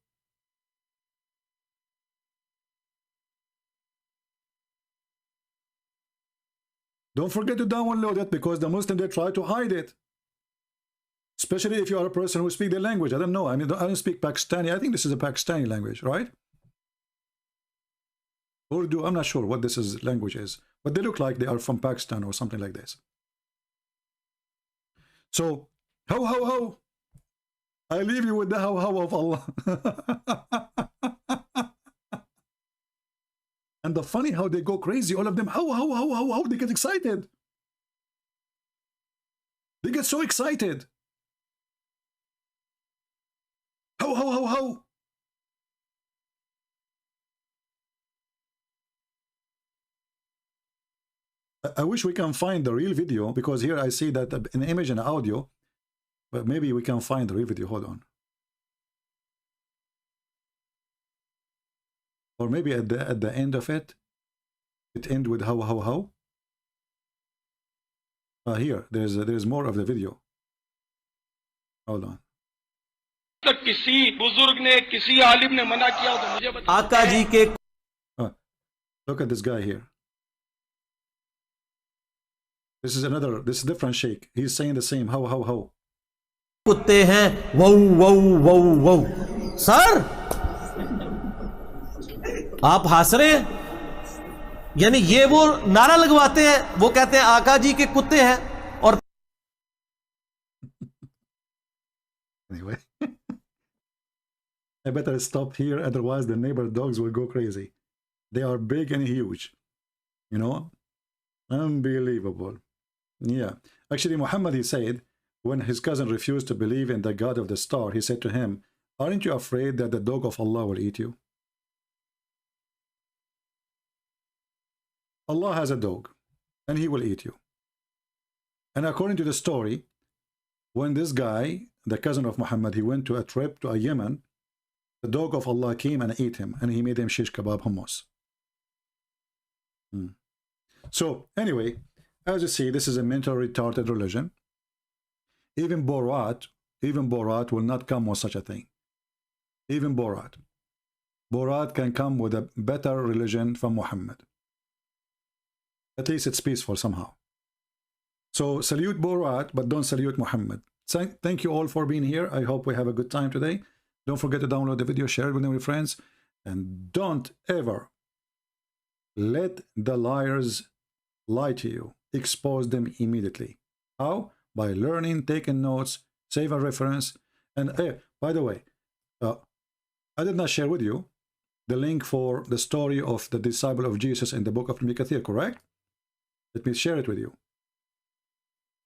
Don't forget to download it because the Muslims, they try to hide it. Especially if you are a person who speaks their language. I don't know. I mean, I don't speak Pakistani. I think this is a Pakistani language, right? Urdu, I'm not sure what this language is. But they look like they are from Pakistan or something like this. So, How, how, how? I leave you with the how of Allah. And the funny how they go crazy, all of them, how, they get excited. They get so excited. How. I wish we can find the real video, because here I see that an image and audio, but maybe we can find the real video. Hold on. Or maybe at the end of it, it ends with how. Here, there's more of the video. Hold on. Look at this guy here. This is different sheikh. He's saying the same. How. कुत्ते हैं वो sir आप हंस रहे हैं, यानी ये वो नारा लगवाते हैं, वो कहते हैं आका जी के कुत्ते हैं और anyway. I better stop here, otherwise the neighbor dogs will go crazy. They are big and huge, you know. Unbelievable. Yeah, actually Muhammad, he said, when his cousin refused to believe in the God of the star, he said to him, aren't you afraid that the dog of Allah will eat you? Allah has a dog and he will eat you. And according to the story, when this guy, the cousin of Muhammad, he went to a trip to Yemen, the dog of Allah came and ate him, and he made him shish kebab hummus. So anyway, as you see, this is a mentally retarded religion. Even Borat will not come with such a thing. Even Borat can come with a better religion from Muhammad. At least it's peaceful somehow. So salute Borat, but don't salute Muhammad. Thank you all for being here. I hope we have a good time today. Don't forget to download the video, share it with your friends, and don't ever let the liars lie to you. Expose them immediately. How? By learning, taking notes, save a reference. And by the way, I did not share with you the link for the story of the disciple of Jesus in the book of Ibn Kathir, correct? Let me share it with you.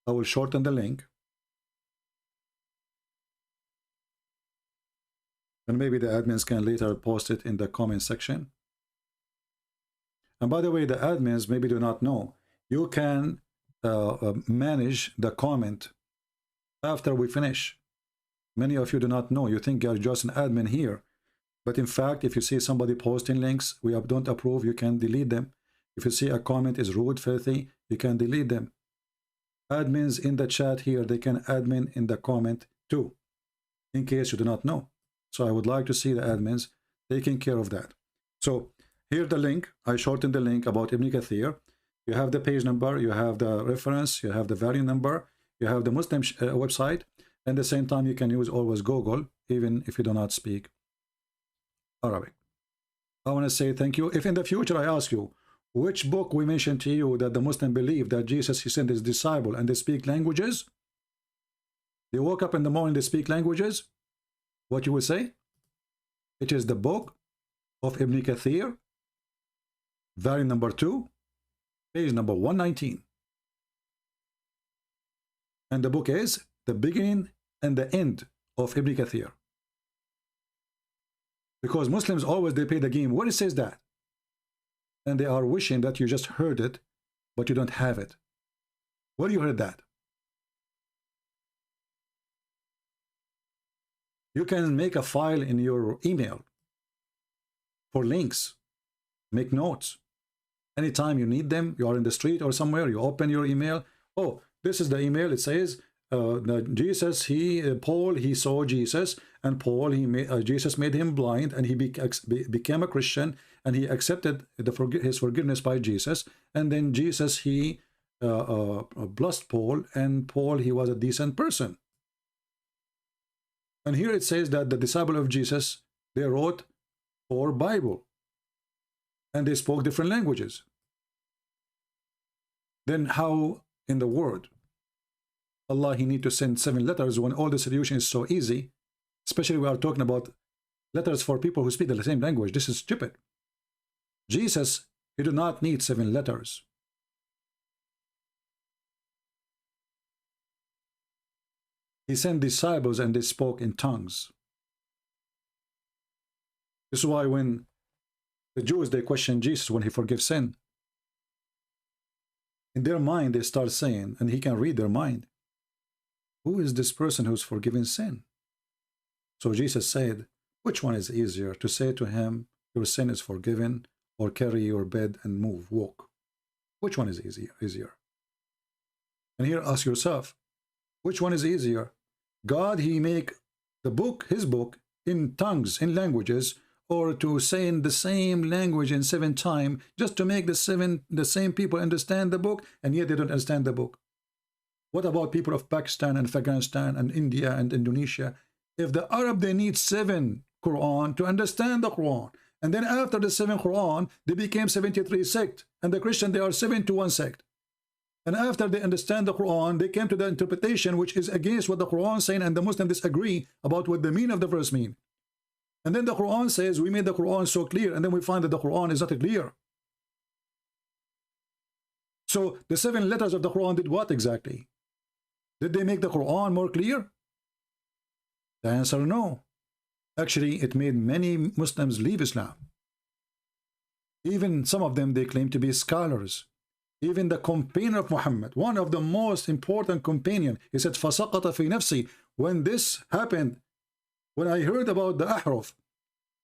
I will shorten the link. And maybe the admins can later post it in the comment section. And by the way, the admins maybe do not know, you can manage the comment after we finish. Many of you do not know. You think you're just an admin here. But in fact, if you see somebody posting links we don't approve, you can delete them. If you see a comment is rude, filthy, you can delete them. Admins in the chat here, they can admin in the comment too, in case you do not know. So I would like to see the admins taking care of that. So here the link, I shortened the link about Ibn Kathir. You have the page number, you have the reference, you have the variant number, you have the Muslim website, and at the same time you can use always Google, even if you do not speak Arabic. I want to say thank you. If in the future I ask you, which book we mentioned to you that the Muslim believe that Jesus, he sent his disciple and they speak languages, they woke up in the morning, they speak languages, what you will say? It is the book of Ibn Kathir, variant number 2, page number 119. And the book is the beginning and the end of Ibn Kathir. Because Muslims always, they play the game. What it says that? And they are wishing that you just heard it, but you don't have it. Where you heard that? You can make a file in your email for links, make notes. Anytime you need them, you are in the street or somewhere, you open your email. Oh, this is the email. It says, Jesus, Paul, he saw Jesus, and Paul, Jesus made him blind, and he became a Christian, and he accepted his forgiveness by Jesus. And then Jesus, he blessed Paul, and Paul, he was a decent person. And here it says that the disciple of Jesus, they wrote 4 Bible, and they spoke different languages. Then how in the world Allah, he need to send 7 letters when all the solution is so easy? Especially we are talking about letters for people who speak the same language. This is stupid. Jesus, he do not need 7 letters. He sent disciples and they spoke in tongues. This is why when the Jews, they question Jesus when he forgives sin. In their mind, they start saying, and he can read their mind, who is this person who's forgiven sin? So Jesus said, which one is easier, to say to him, your sin is forgiven, or carry your bed and move, walk? Which one is easier? And here ask yourself, which one is easier? God, he make the book, his book, in tongues, in languages, or to say in the same language in 7 times, just to make the same people understand the book, and yet they don't understand the book. What about people of Pakistan and Afghanistan and India and Indonesia? If the Arab, they need 7 Qur'an to understand the Qur'an, and then after the 7 Qur'an, they became 73 sect, and the Christian, they are 7 to 1 sect. And after they understand the Qur'an, they came to the interpretation which is against what the Qur'an is saying, and the Muslims disagree about what the meaning of the verse mean. And then the Qur'an says, we made the Qur'an so clear, and then we find that the Qur'an is not clear. So the 7 letters of the Qur'an did what exactly? Did they make the Qur'an more clear? The answer, no. Actually, it made many Muslims leave Islam. Even some of them, they claim to be scholars. Even the companion of Muhammad, one of the most important companion, he said, فَسَقَطَ فِي نَفْسِي. When this happened, when I heard about the Ahraf,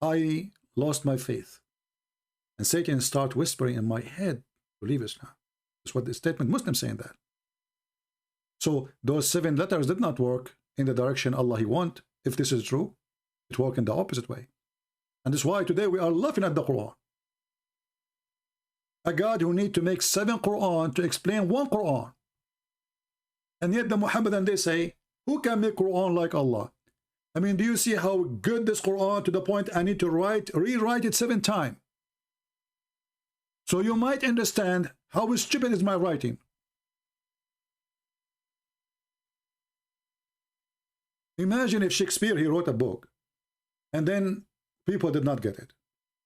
I lost my faith. And Satan started whispering in my head to leave Islam. That's what the statement Muslims saying that. So those 7 letters did not work in the direction Allah he want. If this is true, it worked in the opposite way. And that's why today we are laughing at the Quran. A God who need to make 7 Quran to explain 1 Quran. And yet the Muhammadan, they say, who can make Quran like Allah? I mean, do you see how good this Quran to the point I need to rewrite it 7 times? So you might understand how stupid is my writing. Imagine if Shakespeare, he wrote a book, and then people did not get it.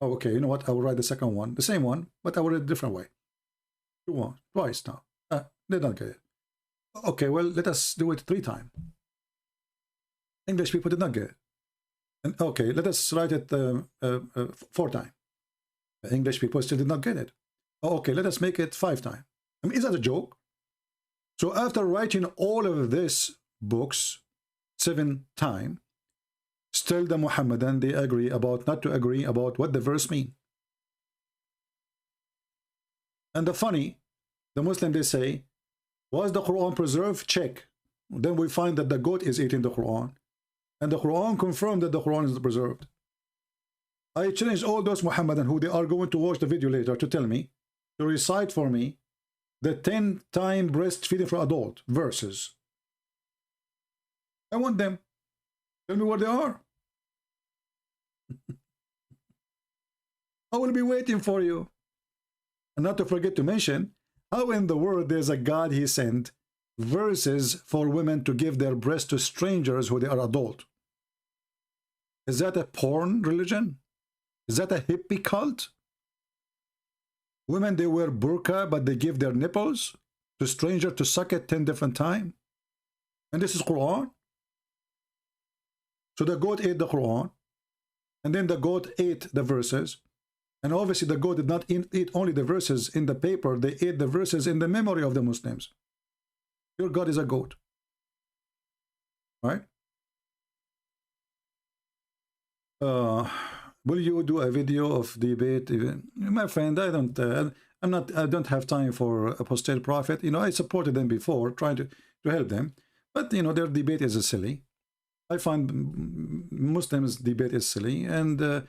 Oh, okay, you know what? I will write the second one, the same one, but I will write it a different way. Twice now. They don't get it. Okay, well, let us do it 3 times. English people did not get it. And okay, let us write it 4 times. English people still did not get it. Oh, okay, let us make it 5 times. I mean, is that a joke? So after writing all of these books 7 times, still the Muhammadan, they agree about not to agree about what the verse mean. And the funny, the Muslim, they say, was the Quran preserved? Check. Then we find that the goat is eating the Quran. And the Quran confirmed that the Quran is preserved. I challenge all those Muhammadan who they are going to watch the video later to tell me, to recite for me the 10-time breastfeeding for adult verses. I want them. Tell me where they are. I will be waiting for you. And not to forget to mention, how in the world there's a God he sent verses for women to give their breast to strangers who they are adult? Is that a porn religion? Is that a hippie cult? Women, they wear burqa, but they give their nipples to strangers to suck it 10 different times. And this is Quran. So the goat ate the Quran, and then the goat ate the verses. And obviously the goat did not eat only the verses in the paper, they ate the verses in the memory of the Muslims. Your God is a goat. Right? Will you do a video of debate? Even my friend, I don't have time for apostate prophet. You know, I supported them before, trying to help them, but you know, their debate is silly. I find Muslims debate is silly, and the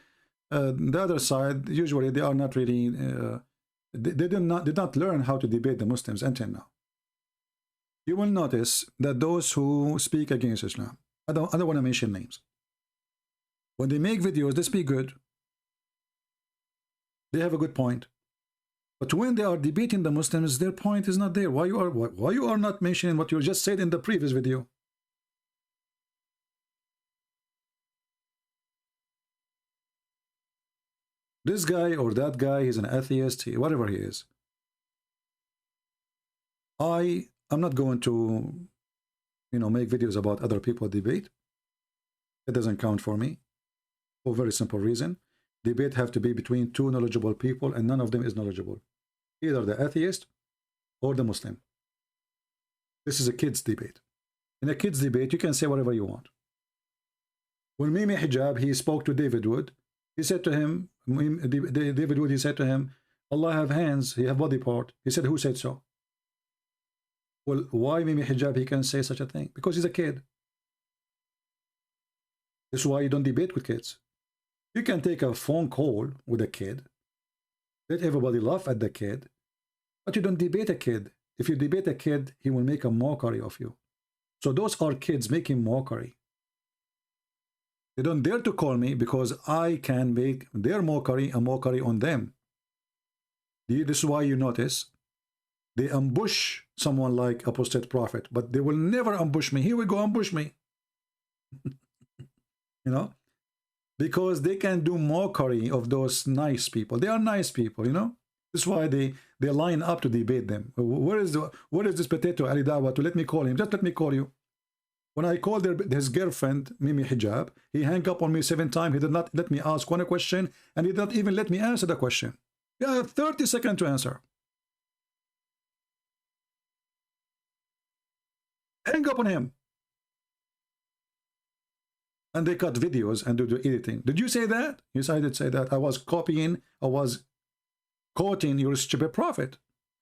other side, usually they are not really they did not learn how to debate the Muslims until now. You will notice that those who speak against Islam, I don't want to mention names. When they make videos, they speak good. They have a good point. But when they are debating the Muslims, their point is not there. Why you are not mentioning what you just said in the previous video? This guy or that guy, he's an atheist, whatever he is. I'm not going to, make videos about other people debate. It doesn't count for me. For a very simple reason. Debate have to be between two knowledgeable people, and none of them is knowledgeable. Either the atheist or the Muslim. This is a kids debate. In a kids debate, you can say whatever you want. When Mimi Hijab, he spoke to David Wood. He said to him, David Wood, he said to him, Allah have hands, he have body part. He said, who said so? Well, why Mimi Hijab, he can say such a thing? Because he's a kid. This is why you don't debate with kids. You can take a phone call with a kid, let everybody laugh at the kid, but you don't debate a kid. If you debate a kid, he will make a mockery of you. So those are kids making mockery. They don't dare to call me because I can make their mockery a mockery on them. This is why you notice they ambush someone like Apostate Prophet, but they will never ambush me. Here we go, ambush me. Because they can do mockery of those nice people. They are nice people, This is why they line up to debate them. Where is this potato Ali Dawa to let me call him? Just let me call you. When I called his girlfriend, Mimi Hijab, he hung up on me 7 times. He did not let me ask one question, and he did not even let me answer the question. You have 30 seconds to answer. Hang up on him. And they cut videos and do the editing. Did you say that? Yes, I did say that. I was quoting your stupid prophet.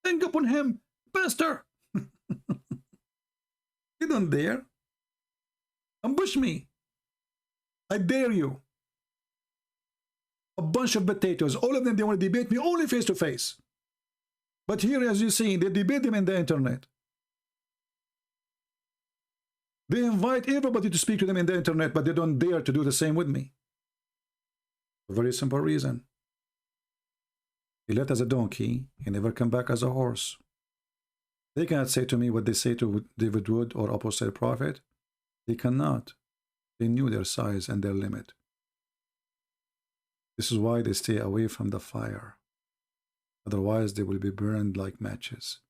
Hang up on him, pastor. You don't dare. Ambush me. I dare you. A bunch of potatoes. All of them, they want to debate me only face to face. But here, as you see, they debate them in the internet. They invite everybody to speak to them in the internet, but they don't dare to do the same with me. A very simple reason. He left as a donkey, he never come back as a horse. They cannot say to me what they say to David Wood or Apostate Prophet. They cannot. They knew their size and their limit. This is why they stay away from the fire. Otherwise, they will be burned like matches.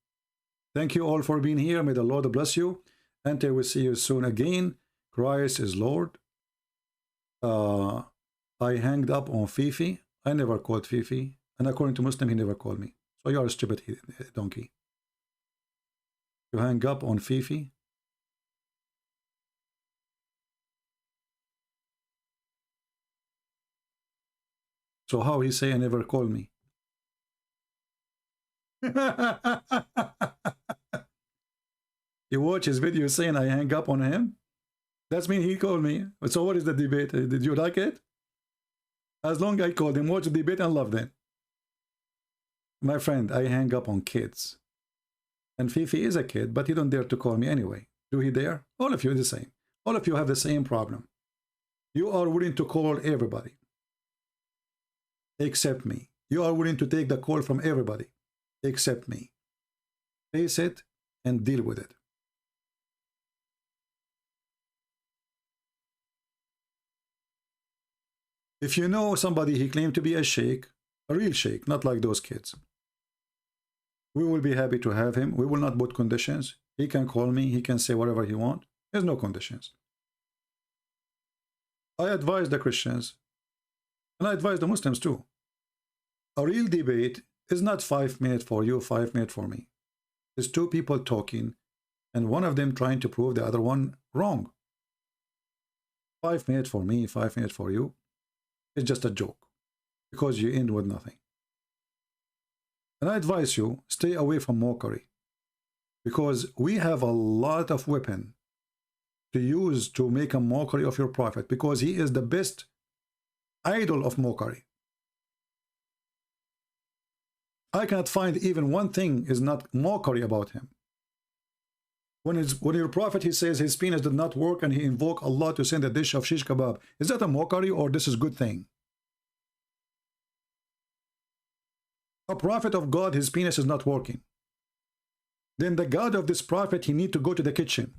Thank you all for being here. May the Lord bless you. Until we see you soon again. Christ is Lord. I hanged up on Fifi. I never called Fifi. And according to Muslim, he never called me. So you are a stupid donkey. You hang up on Fifi. So how he say I never called me? You watch his video saying I hang up on him? That's mean he called me. So what is the debate? Did you like it? As long as I called him, watch the debate and love them. My friend, I hang up on kids. And Fifi is a kid, but he don't dare to call me anyway. Do he dare? All of you are the same. All of you have the same problem. You are willing to call everybody. Except me. You are willing to take the call from everybody. Except me. Face it and deal with it. If you know somebody he claimed to be a sheikh, a real sheikh, not like those kids, we will be happy to have him. We will not put conditions. He can call me. He can say whatever he wants. There's no conditions. I advise the Christians, and I advise the Muslims too. A real debate is not 5 minutes for you, 5 minutes for me. It's two people talking, and one of them trying to prove the other one wrong. 5 minutes for me, 5 minutes for you. It's just a joke, because you end with nothing. And I advise you, stay away from mockery, because we have a lot of weapon to use to make a mockery of your prophet, because he is the best idol of mockery. I cannot find even one thing is not mockery about him. When your prophet, he says his penis did not work and he invoked Allah to send a dish of shish kebab, is that a mockery or this is a good thing? A prophet of God, his penis is not working. Then the God of this prophet, he need to go to the kitchen.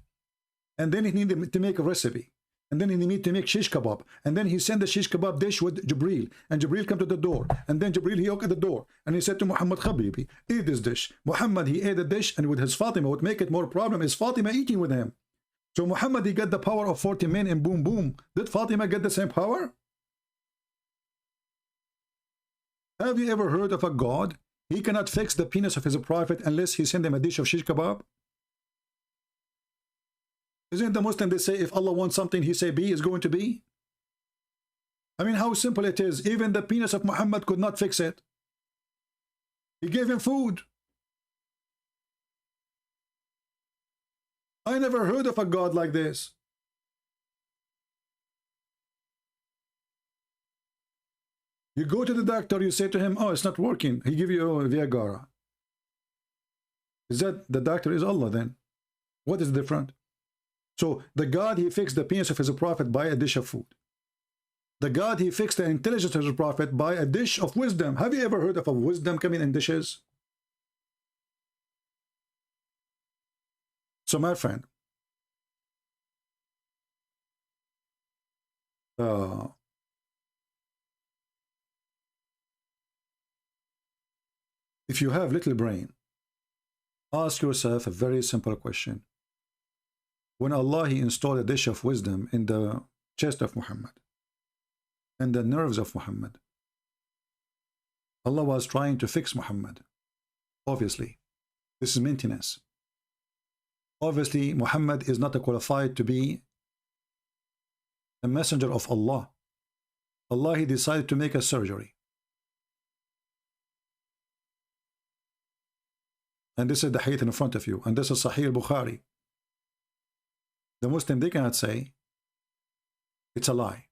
And then he need to make a recipe. And then he need to make shish kebab. And then he send the shish kebab dish with Jibreel. And Jibreel come to the door. And then Jibreel, he opened the door. And he said to Muhammad, Habibi, eat this dish. Muhammad, he ate the dish. And with his Fatima, what make it more problem is Fatima eating with him. So Muhammad, he got the power of 40 men and boom, boom. Did Fatima get the same power? Have you ever heard of a God? He cannot fix the penis of his prophet unless he send him a dish of shish kebab. Isn't the Muslim, they say if Allah wants something, he say be is going to be? I mean, how simple it is. Even the penis of Muhammad could not fix it. He gave him food. I never heard of a God like this. You go to the doctor, you say to him, oh, it's not working. He give you a Viagra. Is that the doctor is Allah then? What is different? So the God, he fixed the penis of his prophet by a dish of food. The God, he fixed the intelligence of his prophet by a dish of wisdom. Have you ever heard of a wisdom coming in dishes? So my friend, if you have little brain, ask yourself a very simple question. When Allah, he installed a dish of wisdom in the chest of Muhammad and the nerves of Muhammad, Allah was trying to fix Muhammad. Obviously, this is maintenance. Obviously, Muhammad is not qualified to be a messenger of Allah. Allah, he decided to make a surgery. And this is the hadith in front of you. And this is Sahih al-Bukhari. The Muslim, they cannot say it's a lie.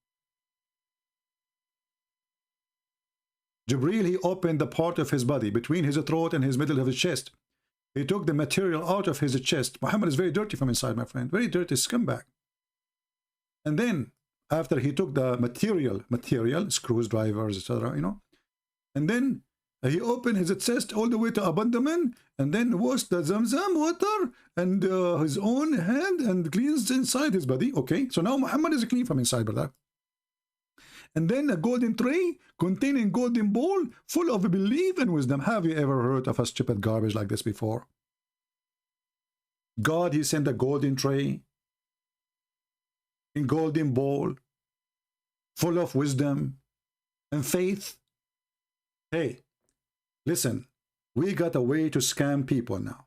Jibreel, he opened the part of his body between his throat and his middle of his chest. He took the material out of his chest. Muhammad is very dirty from inside, my friend. Very dirty scumbag. And then, after he took the material, screws, drivers, etc., you know, and then he opened his chest all the way to abdomen, and then washed the Zamzam water and his own hand and cleansed inside his body. Okay, so now Muhammad is clean from inside, brother. And then a golden tray containing golden bowl full of belief and wisdom. Have you ever heard of a stupid garbage like this before? God, he sent a golden tray in golden bowl full of wisdom and faith. Hey, listen, we got a way to scam people now.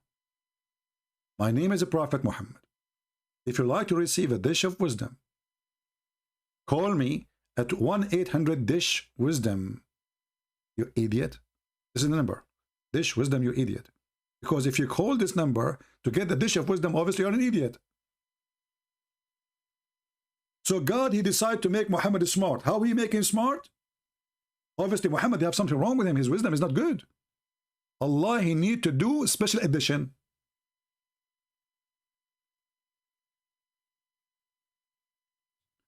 My name is the Prophet Muhammad. If you'd like to receive a dish of wisdom, call me at 1-800-DISH-WISDOM. You idiot. This is the number. Dish wisdom, you idiot. Because if you call this number to get the dish of wisdom, obviously you're an idiot. So God, he decided to make Muhammad smart. How he make him smart? Obviously Muhammad, they have something wrong with him. His wisdom is not good. Allah, he need to do a special edition.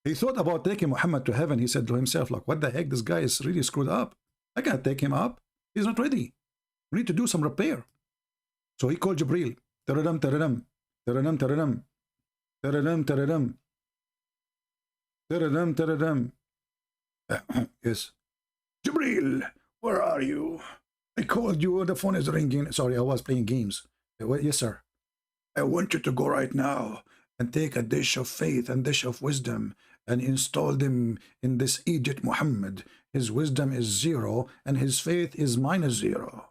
He thought about taking Muhammad to heaven. He said to himself, like, what the heck? This guy is really screwed up. I can't take him up. He's not ready. We need to do some repair. So he called Jibreel. Taradam, taradam. Taradam, taradam. Taradam, taradam. Taradam, taradam. Yes. Jibreel, where are you? I called you. The phone is ringing. Sorry, I was playing games. Yes, sir. I want you to go right now and take a dish of faith and dish of wisdom and install them in this Egypt Muhammad. His wisdom is 0 and his faith is -0.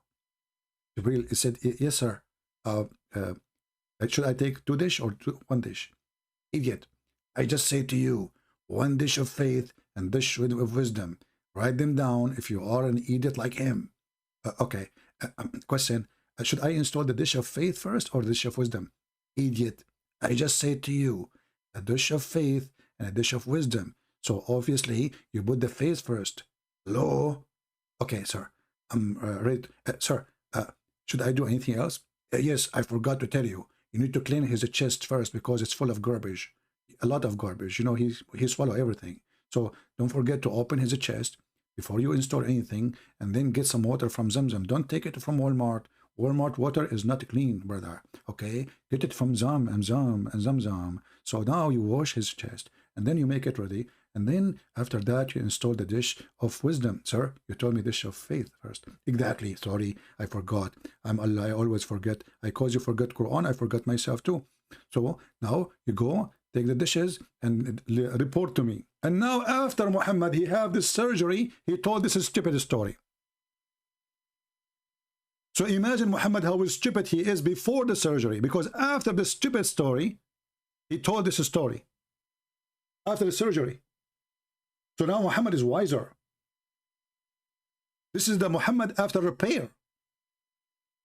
Jibreel said, yes, sir. Should I take 2 dish or 1 dish? Idiot. I just say to you, 1 dish of faith and dish of wisdom. Write them down if you are an idiot like him. Okay. Question. Should I install the dish of faith first or the dish of wisdom? Idiot. I just say to you, a dish of faith and a dish of wisdom. So obviously, you put the faith first. Hello? Okay, sir. I'm ready. Sir, should I do anything else? Yes, I forgot to tell you. You need to clean his chest first because it's full of garbage. A lot of garbage. You know, he swallow everything. So don't forget to open his chest. before you install anything, and then get some water from Zamzam. Don't take it from Walmart. Walmart water is not clean, brother. Okay, get it from Zamzam. So now you wash his chest, and then you make it ready, and then after that you install the dish of wisdom. Sir, you told me dish of faith first. Exactly. Sorry, I forgot. I'm Allah. I always forget. I cause you forget Quran. I forgot myself too. So now you go take the dishes and report to me. And now after Muhammad, he have this surgery. He told this stupid story. So imagine Muhammad how stupid he is before the surgery, because after the stupid story, he told this story after the surgery. So now Muhammad is wiser. This is the Muhammad after repair.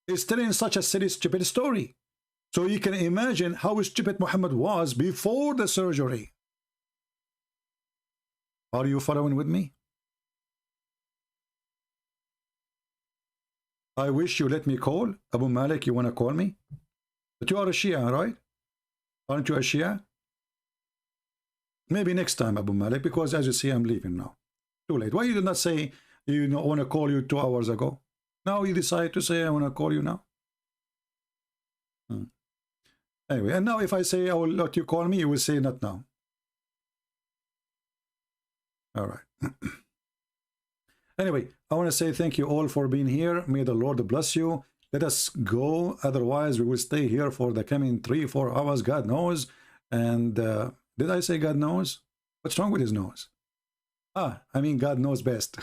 He's telling such a silly, stupid story. So you can imagine how stupid Muhammad was before the surgery. Are you following with me? I wish you let me call. Abu Malik, you want to call me? But you are a Shia, right? Aren't you a Shia? Maybe next time, Abu Malik, because as you see, I'm leaving now. Too late. Why you did not say you want to call you 2 hours ago? Now you decide to say I want to call you now? Anyway, and now if I say I will let you call me, you will say not now. All right. Anyway, I want to say thank you all for being here. May the Lord bless you. Let us go. Otherwise, we will stay here for the coming 3-4 hours. God knows. And did I say God knows? What's wrong with his nose? I mean, God knows best.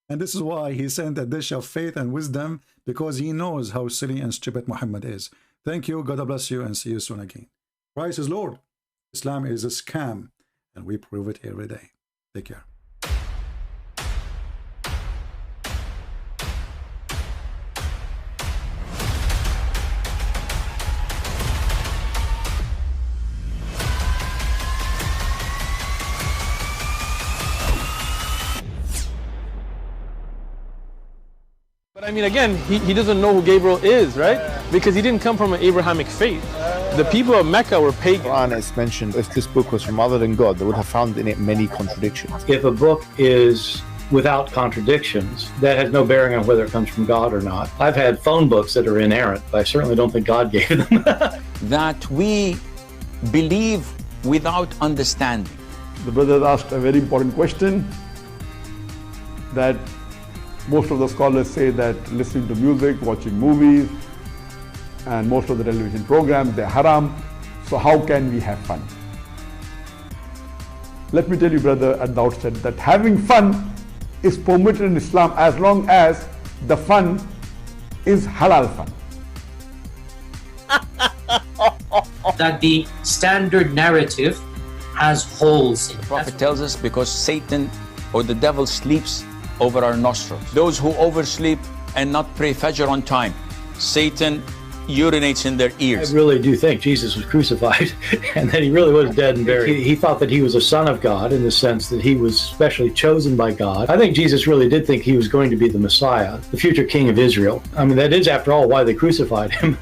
And this is why he sent a dish of faith and wisdom, because he knows how silly and stupid Muhammad is. Thank you. God bless you, and see you soon again. Christ is Lord. Islam is a scam, and we prove it every day. Take care. But I mean, again, he doesn't know who Gabriel is, right? Because he didn't come from an Abrahamic faith. The people of Mecca were pagan. Quran is mentioned. If this book was from other than God, they would have found in it many contradictions. If a book is without contradictions, that has no bearing on whether it comes from God or not. I've had phone books that are inerrant, but I certainly don't think God gave them. That we believe without understanding. The brother asked a very important question, that most of the scholars say that listening to music, watching movies, and most of the television programs, they're haram. So how can we have fun? Let me tell you, brother, at the outset, that having fun is permitted in Islam as long as the fun is halal fun. That the standard narrative has holes in it. The Prophet tells us because Satan or the devil sleeps over our nostrils. Those who oversleep and not pray Fajr on time, Satan urinates in their ears. I really do think Jesus was crucified and that he really was dead and buried. He thought that he was a son of God in the sense that he was specially chosen by God. I think Jesus really did think he was going to be the Messiah, the future king of Israel. I mean, that is, after all, why they crucified him.